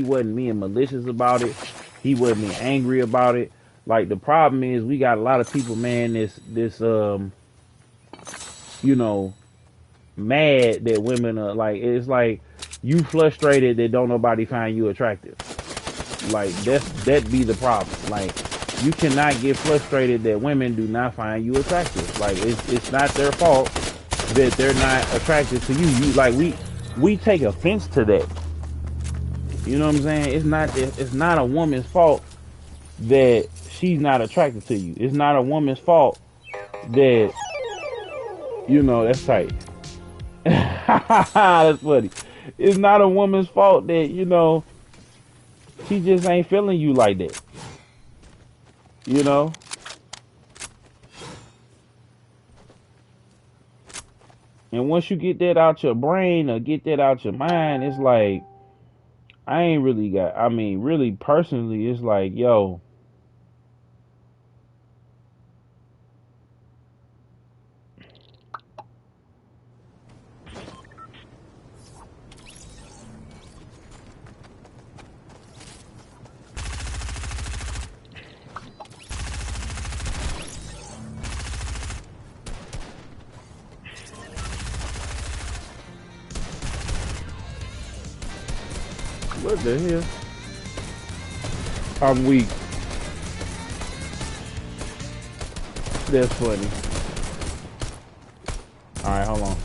wasn't being malicious about it. He wasn't being angry about it. Like, the problem is we got a lot of people, man, you know, mad that women are like, it's like you frustrated that don't nobody find you attractive. Like, that be the problem. Like, you cannot get frustrated that women do not find you attractive. Like, it's not their fault that they're not attracted to you. You, like, we take offense to that. You know what I'm saying? It's not a woman's fault that she's not attracted to you. It's not a woman's fault that, you know, that's tight. That's funny. It's not a woman's fault that, you know, she just ain't feeling you like that. You know, and once you get that out your brain or get that out your mind, it's like I ain't really got. I mean, really personally, it's like, yo, what the hell? I'm weak. That's funny. All right, hold on.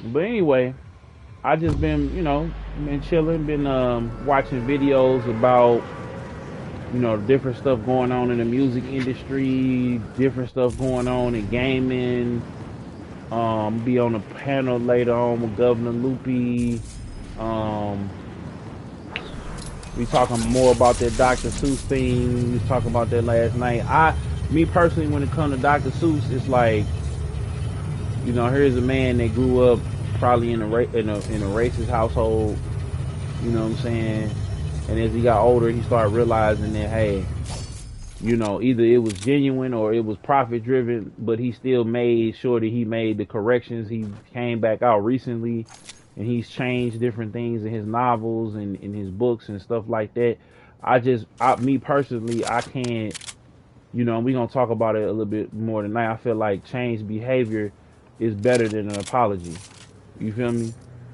But anyway, I just been, been chilling, been watching videos about, different stuff going on in the music industry, different stuff going on in gaming. Be on a panel later on with Governor Loopy. Um, we talking more about that Dr. Seuss thing. We was talking about that last night. Me personally, when it comes to Dr. Seuss, it's like, here's a man that grew up probably in a racist household. You know what I'm saying? And as he got older, he started realizing that, hey, either it was genuine or it was profit driven, but he still made sure that he made the corrections. He came back out recently and he's changed different things in his novels and in his books and stuff like that. Me personally, I can't, we're going to talk about it a little bit more tonight. I feel like changed behavior is better than an apology. You feel me?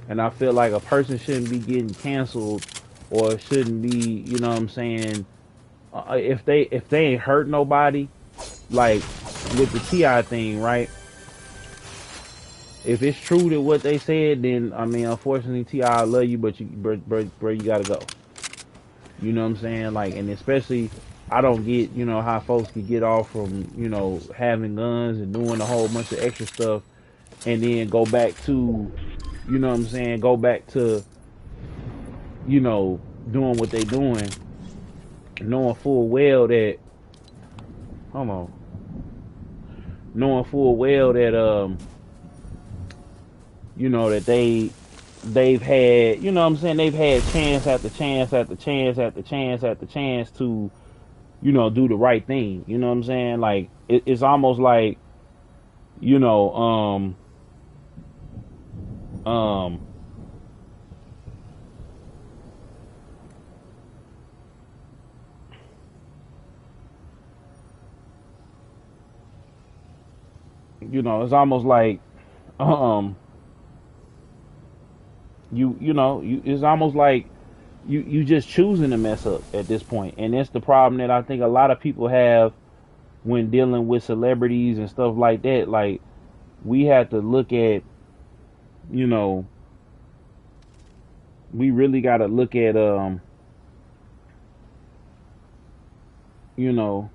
And I feel like a person shouldn't be getting canceled or shouldn't be, what I'm saying, if they ain't hurt nobody, like with the Ti thing, right? If it's true to what they said, then I mean, unfortunately, Ti, I love you, but bro, you gotta go. You know what I'm saying? Like, and especially, I don't get, how folks can get off from, having guns and doing a whole bunch of extra stuff, and then go back to, what I'm saying, go back to, doing what they doing, knowing full well that, hold on, knowing full well that that they've had, what I'm saying, they've had chance after chance after chance after chance after chance to, do the right thing. You know what I'm saying? Like it's almost like, you know, um it's almost like um it's almost like you just choosing to mess up at this point. And that's the problem that I think a lot of people have when dealing with celebrities and stuff like that. Like, we have to look at, you know we really got to look at you know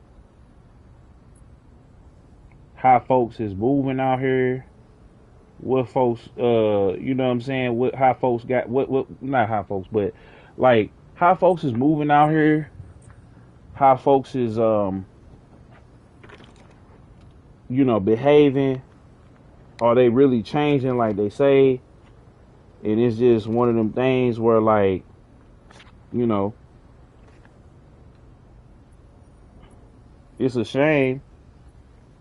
how folks is moving out here, what folks what I'm saying, what how folks got what not how folks, but like how folks is moving out here, how folks is behaving. Are they really changing like they say? And it's just one of them things where, like, you know it's a shame,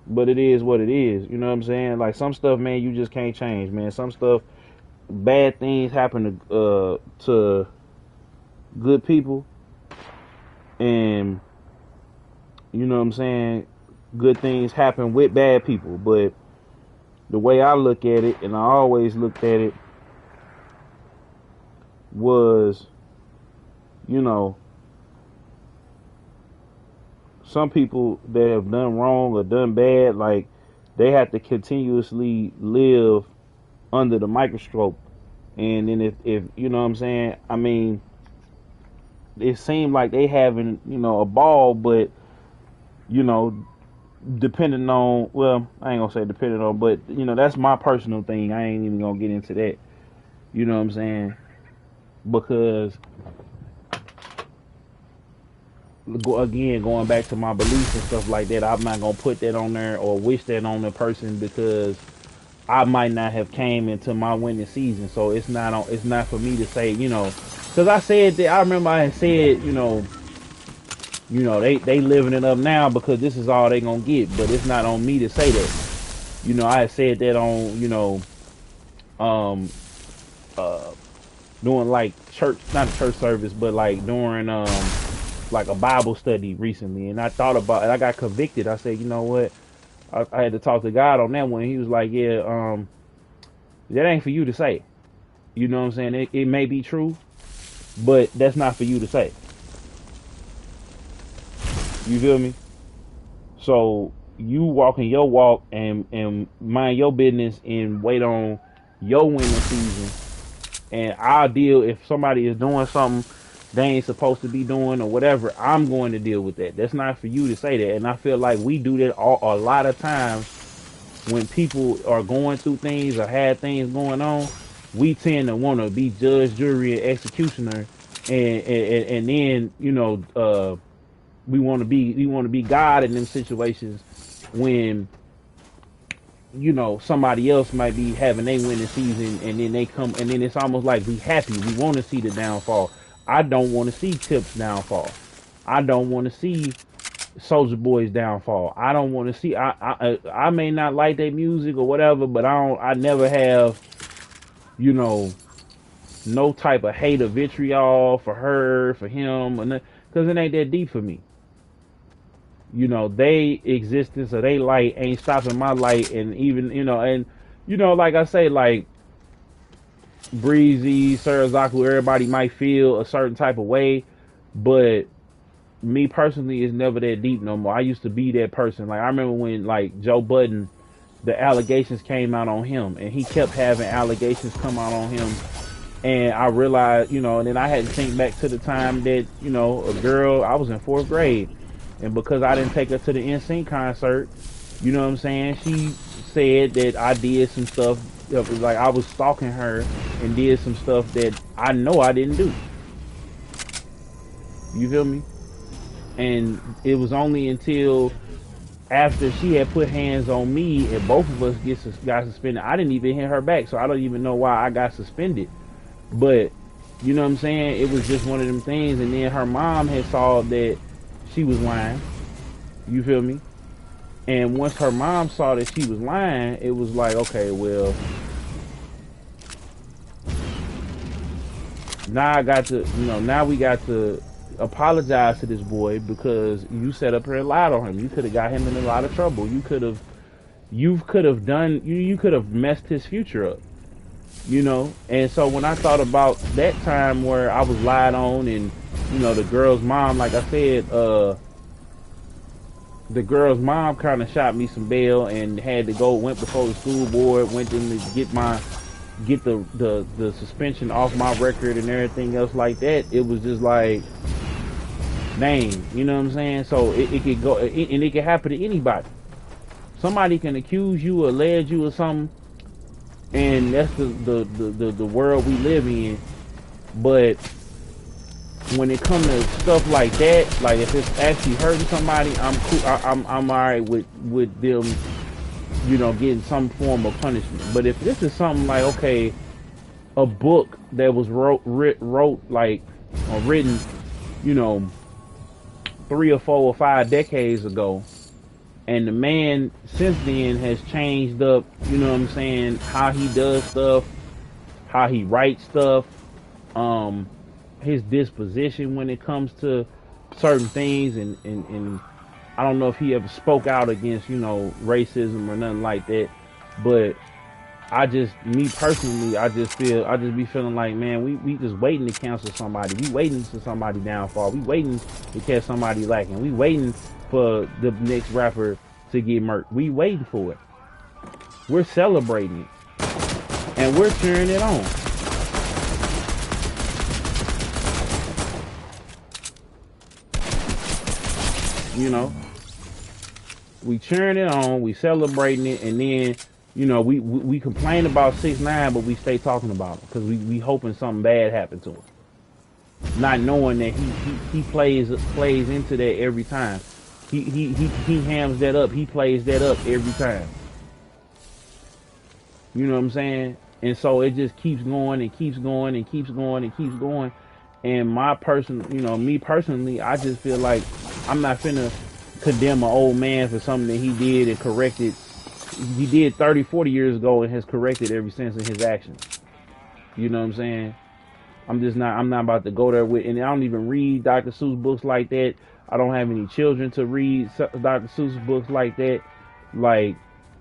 but it is what it is. You know what I'm saying? Like, some stuff, man, you just can't change, man. Some stuff, bad things happen to good people, and you know what I'm saying, good things happen with bad people. But the way I look at it, and I always looked at it, was, you know, some people that have done wrong or done bad, like, they have to continuously live under the microscope. And then if you know what I'm saying, I mean, it seemed like they having, a ball, but, you know, depending on, well, I ain't gonna say depending on, but you know, that's my personal thing. I ain't even gonna get into that. You know what I'm saying? Because again, going back to my beliefs and stuff like that, I'm not gonna put that on there or wish that on the person because I might not have came into my winning season. So it's not on. It's not for me to say, you know, because I said that. I remember I had said, they living it up now because this is all they gonna get. But it's not on me to say that. You know, I had said that on, um, uh, doing like church, not a church service, but like during like a Bible study recently, and I thought about it. I got convicted. I said, you know what? I had to talk to God on that one. He was like, yeah, that ain't for you to say. You know what I'm saying? It may be true, but that's not for you to say. You feel me? So you walking your walk and mind your business and wait on your winning season. And I'll deal if somebody is doing something they ain't supposed to be doing or whatever. I'm going to deal with that. That's not for you to say that. And I feel like we do that a lot of times when people are going through things or had things going on. We tend to want to be judge, jury, and executioner, and then we want to be God in them situations when somebody else might be having their winning season and then they come and then it's almost like we happy. We want to see the downfall. I don't want to see Tip's downfall. I don't want to see Soldier Boy's downfall. I don't want to see. I may not like their music or whatever, but I don't. I never have, you know, no type of hate or vitriol for her, for him, and because it ain't that deep for me. They existence or they light ain't stopping my light, and even like I say, like Breezy, Sarazaku, everybody might feel a certain type of way, but me personally is never that deep no more. I used to be that person. Like I remember when like Joe Budden, the allegations came out on him, and he kept having allegations come out on him. And I realized, and then I had to think back to the time that, a girl, I was in fourth grade. And because I didn't take her to the NSYNC concert, you know what I'm saying? She said that I did some stuff, like I was stalking her and did some stuff that I know I didn't do. You feel me? And it was only until after she had put hands on me and both of us got suspended. I didn't even hit her back, so I don't even know why I got suspended. But you know what I'm saying? It was just one of them things. And then her mom had saw that she was lying. You feel me? And once her mom saw that she was lying, it was like, okay, well, now we got to apologize to this boy because you sat up here and lied on him. You could have got him in a lot of trouble. You could have messed his future up. And so when I thought about that time where I was lied on and the girl's mom, like I said, the girl's mom kind of shot me some bail and went before the school board, went in to get the suspension off my record and everything else like that. It was just like, dang, you know what I'm saying? So it could go, and it could happen to anybody. Somebody can accuse you or allege you or something, and that's the world we live in. But when it comes to stuff like that, like if it's actually hurting somebody, I'm cool. I'm alright with them, getting some form of punishment. But if this is something like, okay, a book that was wrote like or written, 3 or 4 or 5 decades ago, and the man since then has changed up, you know what I'm saying, how he does stuff, how he writes stuff, his disposition when it comes to certain things, and I don't know if he ever spoke out against, racism or nothing like that, but me personally, I just be feeling like, man, we just waiting to cancel somebody. We waiting for somebody downfall. We waiting to catch somebody lacking. We waiting for the next rapper to get murked. We waiting for it. We're celebrating it. And we're cheering it on. we cheering it on, we celebrating it, and then we complain about 6ix9ine, but we stay talking about him because we hoping something bad happened to him, not knowing that he plays into that every time. He hams that up. He plays that up every time. You know what I'm saying? And so it just keeps going and keeps going and keeps going and keeps going. And me personally, I just feel like I'm not finna condemn an old man for something that he did and corrected. He did 30, 40 years ago and has corrected ever since in his actions. You know what I'm saying? I'm not about to go there with, and I don't even read Dr. Seuss books like that. I don't have any children to read Dr. Seuss books like that. Like,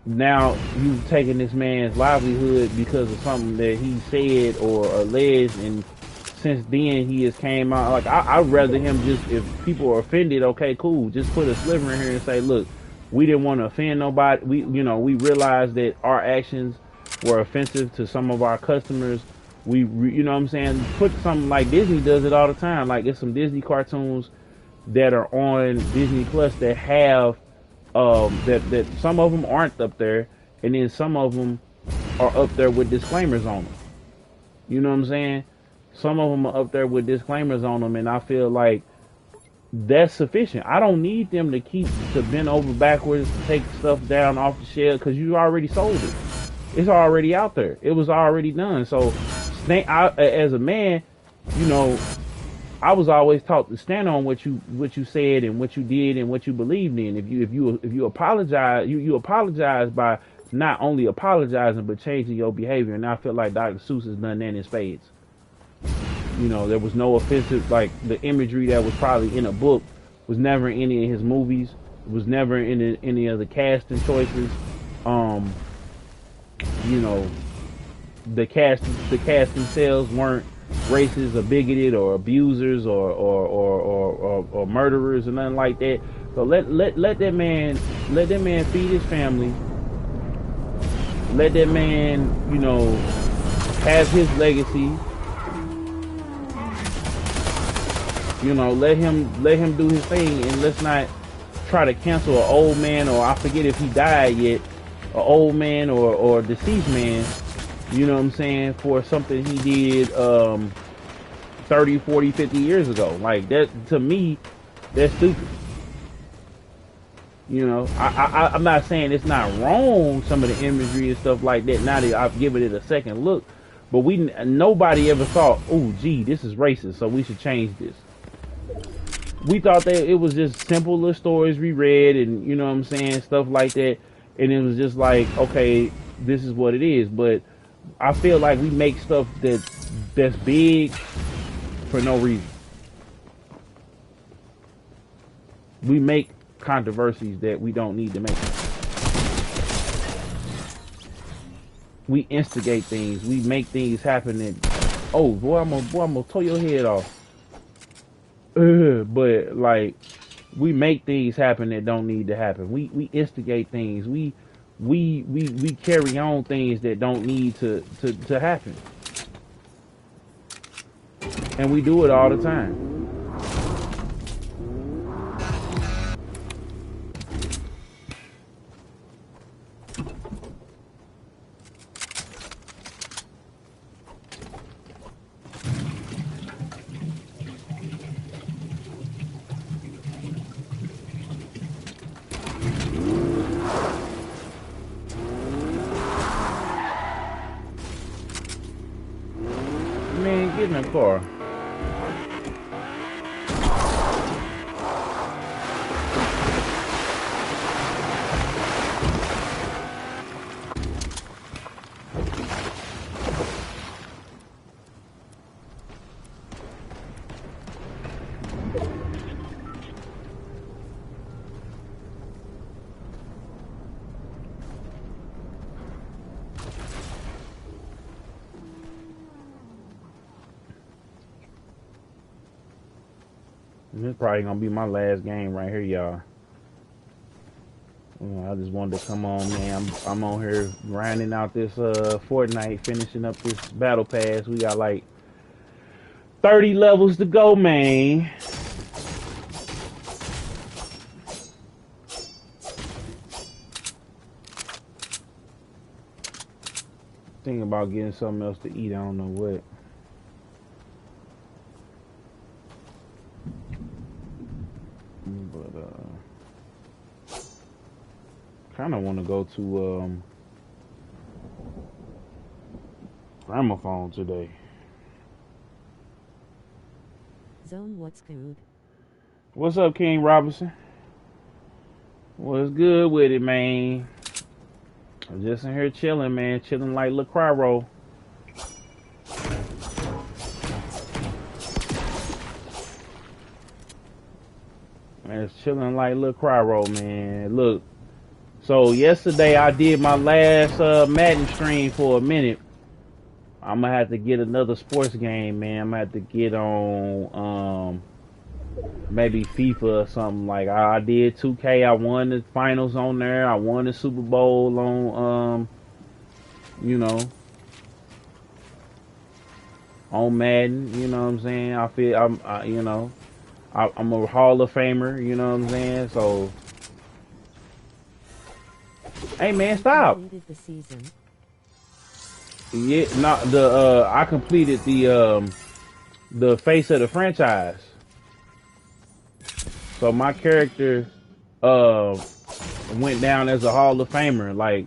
now you've taken this man's livelihood because of something that he said or alleged, and since then he has came out. Like, I'd rather him just, if people are offended, okay, cool, just put a sliver in here and say, look, we didn't want to offend nobody. We realized that our actions were offensive to some of our customers. You know what I'm saying? Put something like Disney does it all the time. Like, there's some Disney cartoons that are on Disney Plus that have that some of them aren't up there, and then some of them are up there with disclaimers on them. You know what I'm saying? Some of them are up there with disclaimers on them, and I feel like that's sufficient. I don't need them to bend over backwards to take stuff down off the shelf, because you already sold it. It's already out there. It was already done. So, as a man, I was always taught to stand on what you said and what you did and what you believed in. If you apologize, you apologize by not only apologizing but changing your behavior. And I feel like Dr. Seuss has done that in spades. There was no offensive, like the imagery that was probably in a book was never in any of his movies. It was never in any of the casting choices. The cast themselves weren't racist or bigoted or abusers or murderers or nothing like that. So let that man feed his family. Let that man, have his legacy. Let him do his thing, and let's not try to cancel an old man, or I forget if he died yet, an old man or deceased man, you know what I'm saying, for something he did 30, 40, 50 years ago. Like, that, to me, that's stupid. I'm not saying it's not wrong, some of the imagery and stuff like that, now that I've given it a second look, but nobody ever thought, oh gee, this is racist, so we should change this. We thought that it was just simple little stories we read, and you know what I'm saying, stuff like that, and it was just like, okay, this is what it is. But I feel like we make stuff that's big for no reason. We make controversies that we don't need to make. We instigate things. We make things happen that, oh boy, I'm gonna tow your head off. But like, we make things happen that don't need to happen. We instigate things. We carry on things that don't need to happen. And we do it all the time. Man, get in the car. This probably gonna be my last game right here, y'all. I just wanted to come on, man. I'm on here grinding out this Fortnite, finishing up this battle pass. We got like 30 levels to go, man. Thinking about getting something else to eat. I don't know what. But kind of want to go to gramophone today. Zone, what's good? What's up, King Robinson? What's good with it, man? I'm just in here chilling, man. Chilling like LaCroix roll. Man, it's chilling like LaCroix roll, man. Look, so yesterday I did my last Madden stream for a minute. I'm gonna have to get another sports game, man. I'm gonna have to get on maybe FIFA or something. Like I did 2K. I won the finals on there. I won the Super Bowl on you know, on Madden. You know what I'm saying? I feel I'm a Hall of Famer. You know what I'm saying? So, hey man, stop. Completed the season. Yeah, not the I completed the face of the franchise. So my character went down as a Hall of Famer. Like,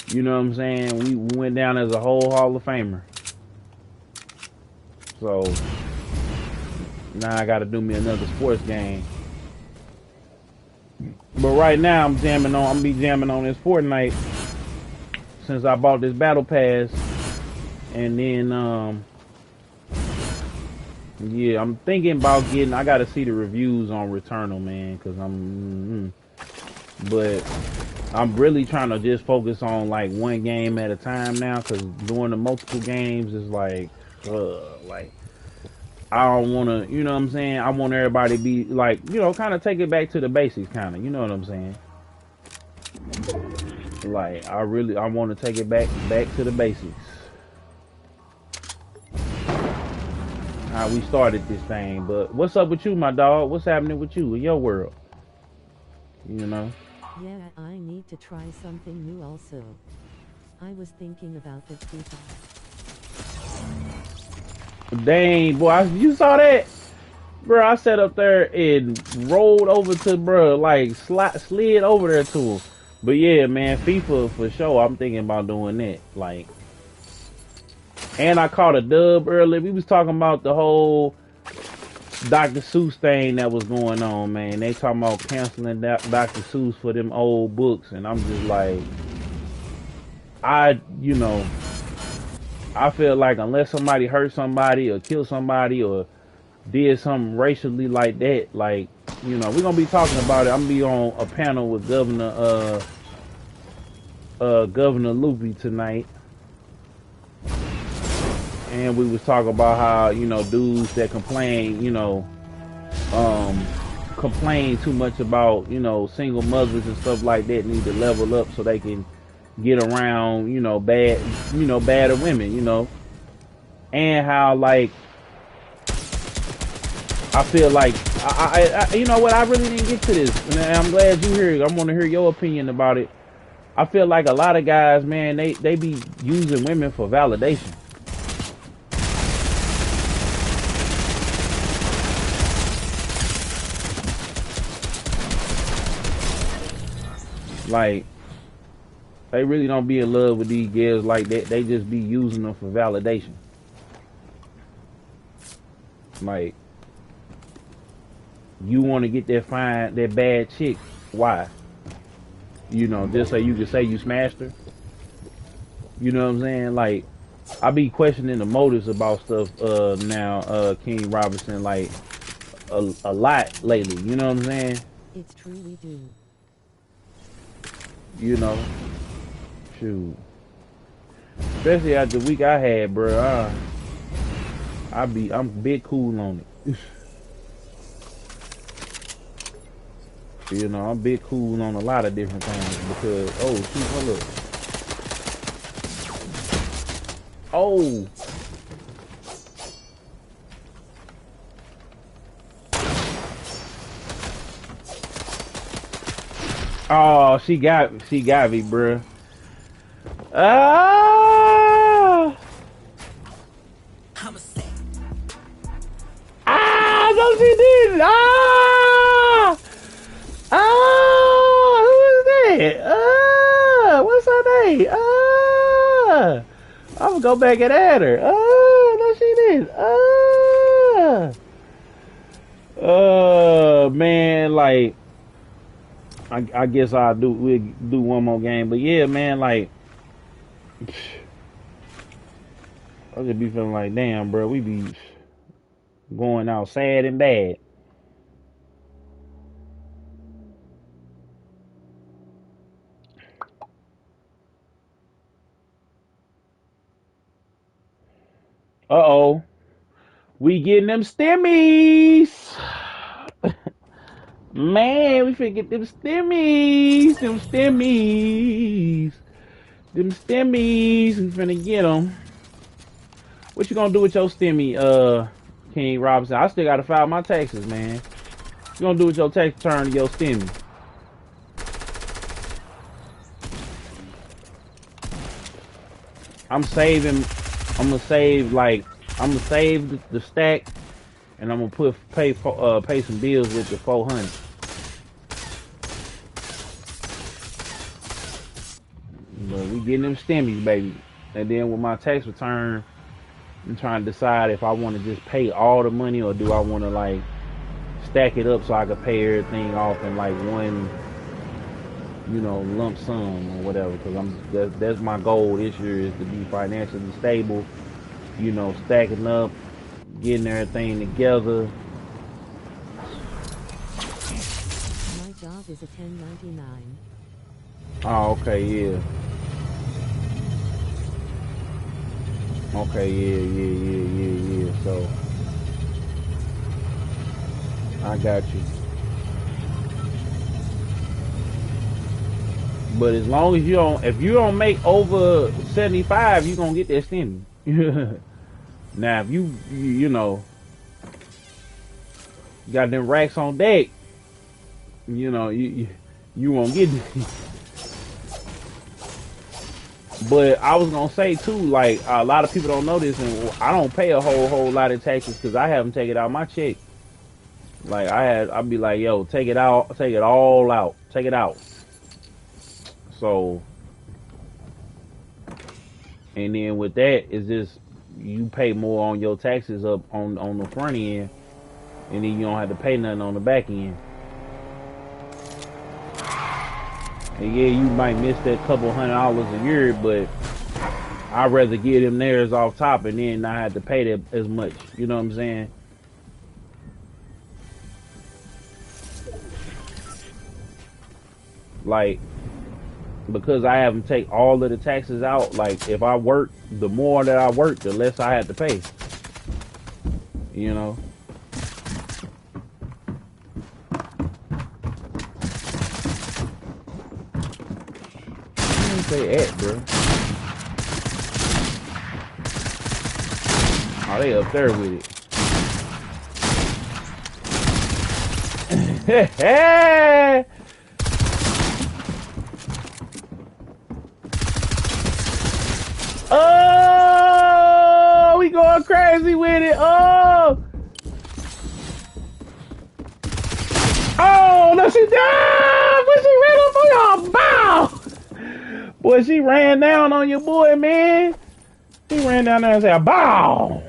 you know what I'm saying? We went down as a whole Hall of Famer. So now I gotta do me another sports game. But right now I'm gonna be jamming on this Fortnite since I bought this battle pass. And then yeah, I'm thinking about I gotta see the reviews on Returnal, man, cause but I'm really trying to just focus on like one game at a time now, cause doing the multiple games is like I don't want to, you know what I'm saying? I want everybody to be like, you know, kind of take it back to the basics, kind of, you know what I'm saying? Like I want to take it back to the basics. How we started this thing. But what's up with you, my dog? What's happening with you in your world? You know? Yeah, I need to try something new also. I was thinking about the FIFA. Dang, boy, you saw that? Bro, I sat up there and rolled over to bro, like slid over there to him. But yeah, man, FIFA for sure. I'm thinking about doing that. Like, and I caught a dub earlier. We was talking about the whole Dr. Seuss thing that was going on, man. They talking about canceling Dr. Seuss for them old books, and I'm just like, I feel like unless somebody hurt somebody or killed somebody or did something racially like that, like, you know, we're gonna be talking about it. I'm gonna be on a panel with Governor Loopy tonight. And we was talking about how, you know, dudes that complain, you know, complain too much about, you know, single mothers and stuff like that need to level up so they can get around, you know, badder women, you know. And how, like, I feel like, I you know what, I really didn't get to this. And I'm glad you here. I want to hear your opinion about it. I feel like a lot of guys, man, they be using women for validation. Like, they really don't be in love with these girls like that. They just be using them for validation. Like, you want to get that bad chick. Why? You know, just so you can say you smashed her. You know what I'm saying? Like, I be questioning the motives about stuff now, King Robinson, like, a lot lately. You know what I'm saying? It's true, we do. You know, shoot. Especially after the week I had, bro. I'm big cool on it. You know, I'm big cool on a lot of different things because, oh shoot, hold up. Oh. Oh, she got me, bruh. Ah! no, she didn't. Ah! Ah! Who is that? Ah! What's her name? Ah! I'm gonna go back and add her. Ah! No, she didn't. Ah! Man, like, I guess we'll do one more game. But yeah, man, like, I just be feeling like, damn, bro, we be going out sad and bad. Uh-oh. We getting them stimmies. Man, we finna get them stimmies. Them stimmies. Them stimmies. We finna get them. What you gonna do with your stimmy, King Robinson? I still gotta file my taxes, man. What you gonna do with your tax return to your stimmy? I'm gonna save the stack, and I'm gonna pay some bills with the 400. But we getting them stimmies, baby. And then with my tax return, I'm trying to decide if I want to just pay all the money or do I want to like stack it up so I could pay everything off in like one, lump sum or whatever. Because that's my goal this year, is to be financially stable. Stacking up, getting everything together. My job is a 1099. Oh, okay, yeah. Okay, yeah. So, I got you. But as long as if you don't make over 75, you gonna get that stimmy. Now, if you got them racks on deck, you won't get it. But I was gonna say too, like, a lot of people don't know this, and I don't pay a whole lot of taxes because I have them take it out of my check. Like I'd be like, yo, take it out, take it all out, take it out. So, and then with that, it's just you pay more on your taxes up on the front end, and then you don't have to pay nothing on the back end. And yeah, you might miss that couple $100 a year, but I'd rather get them theirs off top and then not have to pay that as much. You know what I'm saying? Like, because I have them take all of the taxes out, like, if I work, the more that I work, the less I have to pay. You know? They at, bro? Oh, they up there with it. Oh, we going crazy with it. Oh, no, she died, but she ran up on y'all. Bow. Boy, she ran down on your boy, man. She ran down there and said, bow.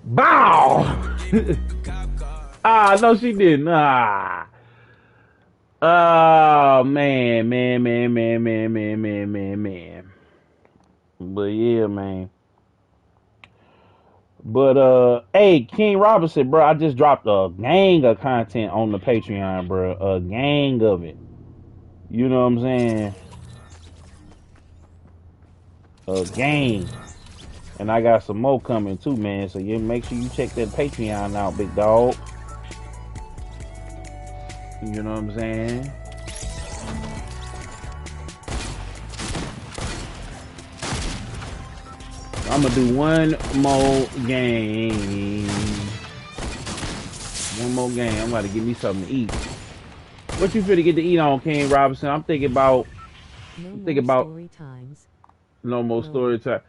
Bow. No, she didn't. Oh, man. But yeah, man. But hey, King Robinson, bro, I just dropped a gang of content on the Patreon, bro. A gang of it. You know what I'm saying? A gang. And I got some more coming too, man. So yeah, make sure you check that Patreon out, big dog. You know what I'm saying? I'm gonna do one more game. One more game. I'm about to give me something to eat. What you finna get to eat on, King Robinson? I'm thinking about No Think more about story times. no more Lol. story time.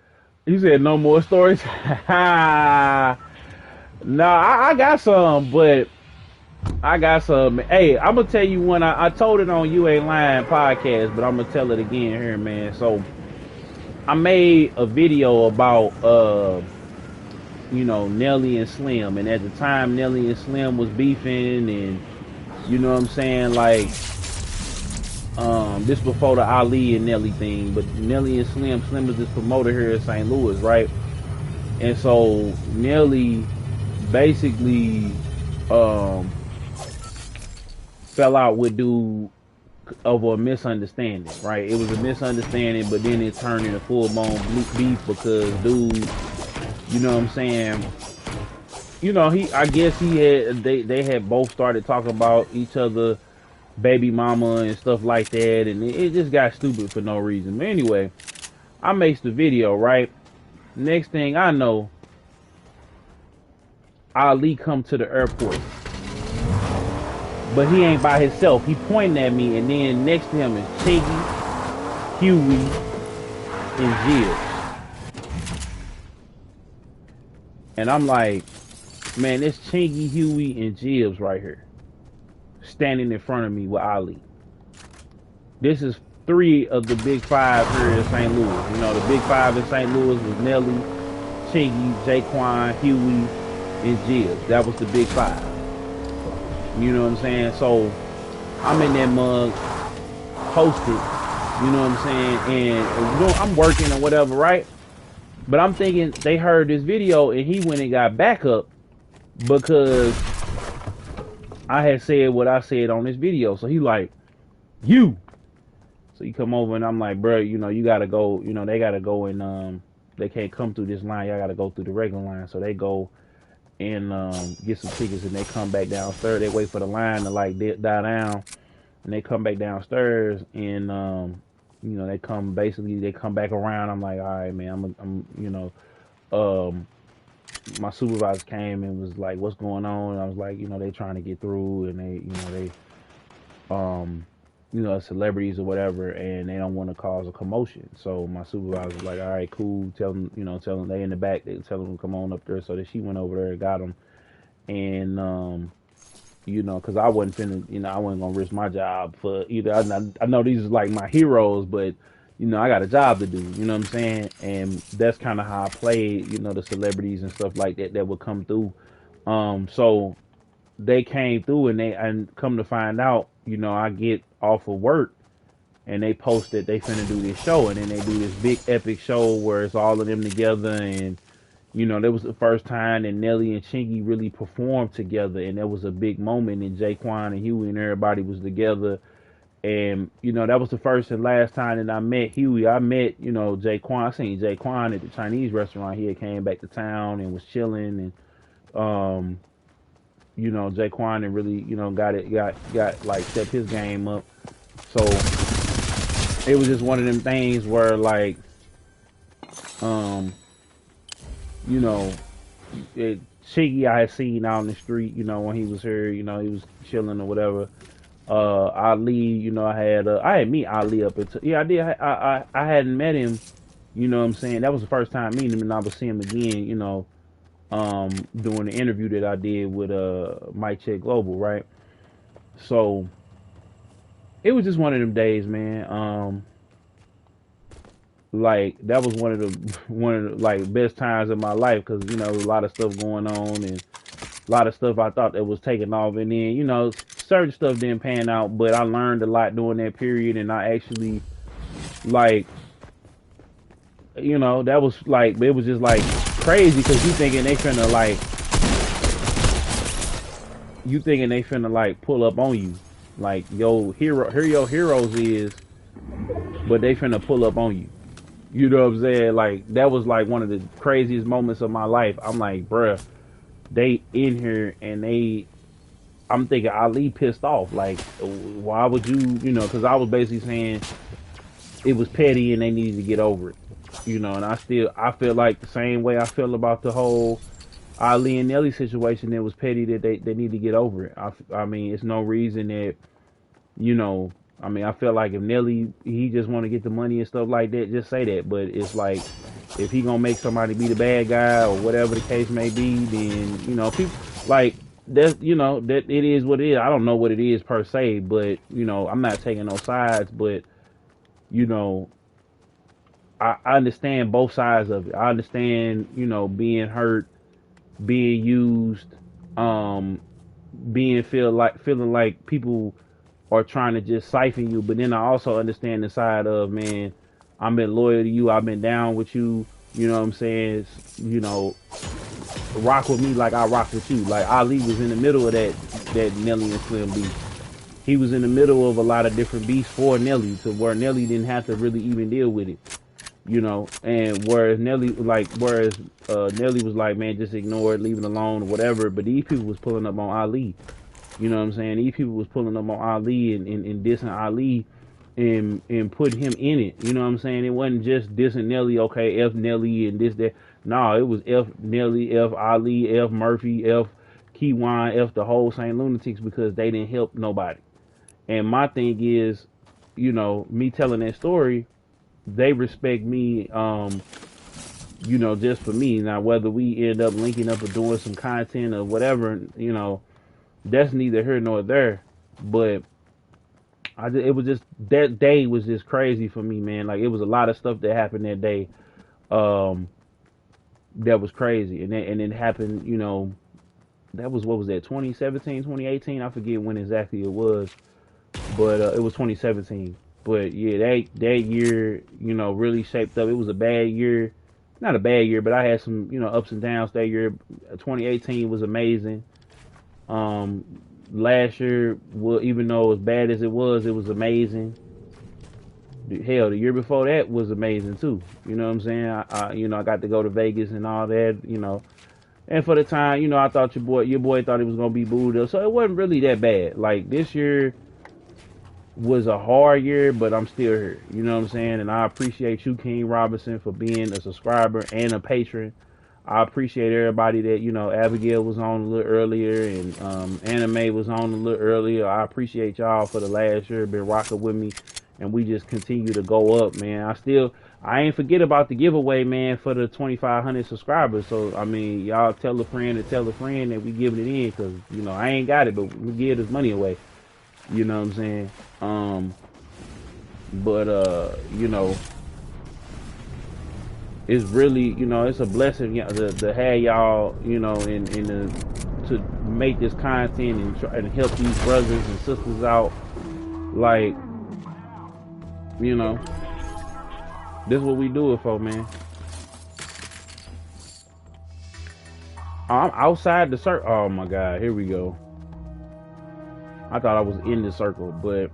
You said no more stories. Nah, I got some, but I got some. Hey, I'm gonna tell you one. I told it on You Ain't Lying podcast, but I'm gonna tell it again here, man. So I made a video about Nelly and Slim, and at the time Nelly and Slim was beefing, and you know what I'm saying, like this before the Ali and Nelly thing, but Nelly and Slim was this promoter here in St. Louis, right? And so Nelly basically um fell out with dude over a misunderstanding, right? It was a misunderstanding, but then it turned into full blown beef because dude, you know what I'm saying? I guess he had they had both started talking about each other, baby mama and stuff like that, and it just got stupid for no reason. But anyway, I makes the video, right? Next thing I know, Ali come to the airport, but he ain't by himself. He pointing at me, and then next to him is Chiggy, Huey, and Jill. And I'm like, man, it's Chingy, Huey, and Jibs right here, standing in front of me with Ali. This is three of the big five here in St. Louis. The big five in St. Louis was Nelly, Chingy, Jaquan, Huey, and Jibs. That was the big five. You know what I'm saying? So I'm in that mug, posted. You know what I'm saying? And I'm working or whatever, right? But I'm thinking they heard this video and he went and got backup because I had said what I said on this video. So he like, you. So he come over and I'm like, bro, you gotta go. They gotta go and they can't come through this line. Y'all gotta go through the regular line. So they go and get some tickets and they come back downstairs. They wait for the line to like die down, and they come back downstairs and they come back around. I'm like, all right, man, um my supervisor came and was like, what's going on? And I was like, they trying to get through, and um celebrities or whatever, and they don't want to cause a commotion. So my supervisor was like, all right, cool, tell them they in the back, they tell them to come on up there. So that she went over there and got them, and because I wasn't finna, I wasn't gonna risk my job for either. I know these is like my heroes, but I got a job to do. You know what I'm saying? And that's kind of how I played. The celebrities and stuff like that would come through. So they came through, and come to find out, I get off of work, and they post that they finna do this show, and then they do this big epic show where it's all of them together, and that was the first time that Nelly and Chingy really performed together, and that was a big moment. And Jaquan and Huey and everybody was together, and that was the first and last time that I met Huey. I met Jaquan. I seen Jaquan at the Chinese restaurant. He had came back to town and was chilling, and Jaquan and really got like stepped his game up. So it was just one of them things where like you know, Chiggy I had seen out in the street, when he was here, he was chilling or whatever. Ali, I had meet Ali up until, yeah, I did. I hadn't met him, what I'm saying? That was the first time meeting him, and I would see him again, doing the interview that I did with Mike Check Global, right? So it was just one of them days, man. Like that was one of the like best times of my life, because a lot of stuff going on, and a lot of stuff I thought that was taking off, and then certain stuff didn't pan out, but I learned a lot during that period, and I actually like that was like, it was just like crazy, because you thinking they finna like pull up on you, like yo hero, here your heroes is, but they finna pull up on you. You know what I'm saying? Like, that was like one of the craziest moments of my life. I'm like, bruh, they in here, and I'm thinking Ali pissed off. Like, why would you, because I was basically saying it was petty and they needed to get over it. And I feel like the same way I feel about the whole Ali and Nelly situation. It was petty that they need to get over it. I mean, it's no reason that, I mean, I feel like if Nelly he just want to get the money and stuff like that, just say that. But it's like if he gonna make somebody be the bad guy or whatever the case may be, then people like that. That it is what it is. I don't know what it is per se, but I'm not taking no sides. But you know, I understand both sides of it. I understand being hurt, being used, um, being feeling like people are trying to just siphon you. But then I also understand the side of, man, I've been loyal to you. I've been down with you. You know what I'm saying? Rock with me like I rock with you. Like Ali was in the middle of that Nelly and Slim beef. He was in the middle of a lot of different beefs for Nelly, to where Nelly didn't have to really even deal with it. And whereas Nelly was like, man, just ignore it, leave it alone, or whatever. But these people was pulling up on Ali. You know what I'm saying? These people was pulling up on Ali and dissing Ali and putting him in it. You know what I'm saying? It wasn't just dissing Nelly, okay, F Nelly and this, that. No, it was F Nelly, F Ali, F Murphy, F Keywan, F the whole St. Lunatics, because they didn't help nobody. And my thing is, me telling that story, they respect me, just for me. Now, whether we end up linking up or doing some content or whatever, that's neither here nor there. But it was just, that day was just crazy for me, man. Like, it was a lot of stuff that happened that day, um, that was crazy, and it happened. That was, what was that, 2017, 2018? I forget when exactly it was, but it was 2017. But yeah, that year, really shaped up. It was a bad year, not a bad year, but I had some, ups and downs that year. 2018 was amazing. Last year, well, even though as bad as it was amazing. Hell, the year before that was amazing too. You know what I'm saying? I got to go to Vegas and all that. And for the time, I thought your boy thought it was gonna be booed up, so it wasn't really that bad. Like, this year was a hard year, but I'm still here. You know what I'm saying? And I appreciate you, King Robinson, for being a subscriber and a patron. I appreciate everybody that, Abigail was on a little earlier, and Anime was on a little earlier. I appreciate y'all for the last year, been rocking with me, and we just continue to go up, man. I ain't forget about the giveaway, man, for the 2,500 subscribers. So, I mean, y'all tell a friend to tell a friend that we giving it in, because, I ain't got it, but we give this money away. You know what I'm saying? But it's really, it's a blessing, to have y'all, to make this content and try and help these brothers and sisters out. Like, this is what we do it for, man. I'm outside the circle. Oh my God, here we go. I thought I was in the circle, but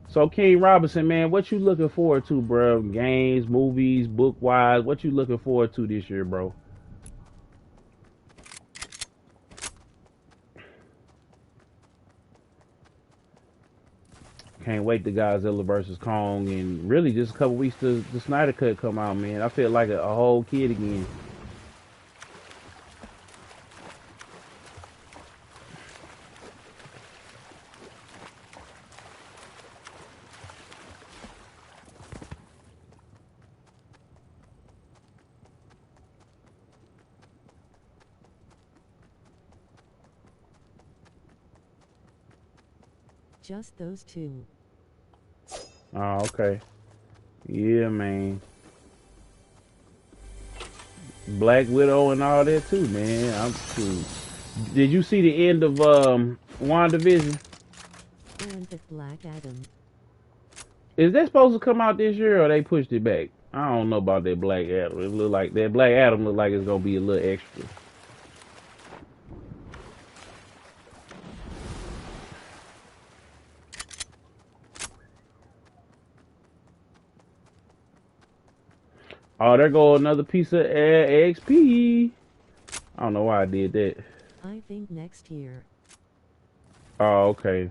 so King Robinson, man, what you looking forward to, bro? Games, movies, book wise, what you looking forward to this year, bro? Can't wait to Godzilla versus Kong, and really just a couple weeks to the Snyder Cut come out, man. I feel like a whole kid again. Just those two. Oh, okay. Yeah, man. Black Widow and all that too, man. I'm too. Did you see the end of WandaVision? And the Black Adam. Is that supposed to come out this year, or they pushed it back? I don't know about that Black Adam. It look like that Black Adam look like it's gonna be a little extra. Oh, there go another piece of XP. I don't know why I did that. I think next year. Oh, okay.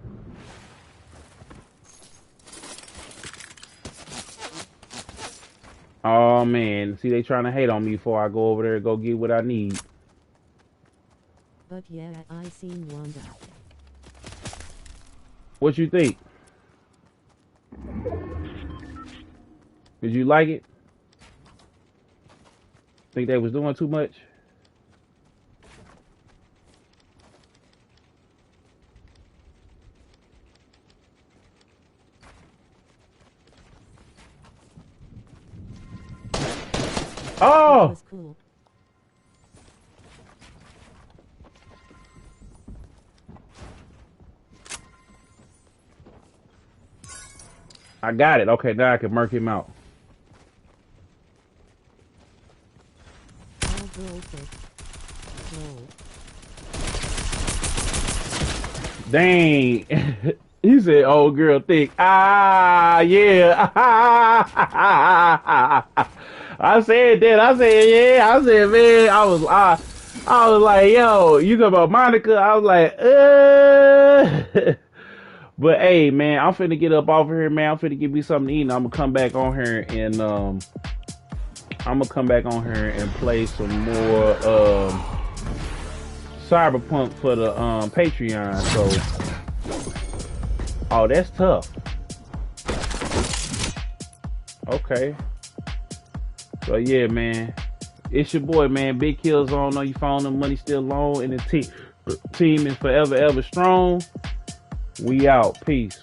Oh man, see, they trying to hate on me before I go over there and go get what I need. But yeah, I seen Wanda. What you think? Did you like it? Think they was doing too much? It Oh! was cool. I got it. Okay, now I can mark him out. All girl thick. Lol. Dang. He said, old girl thick. Ah, yeah. I said that. I said, yeah. I said, man, I was like, yo, you talking about Monica? I was like, But hey, man, I'm finna get up off of here, man. I'm finna get me something to eat, and I'm gonna come back on here and play some more Cyberpunk for the Patreon. So, oh, that's tough. Okay. So yeah, man, it's your boy, man. Big Kills on your phone. The money still long, and the team is forever ever strong. We out. Peace.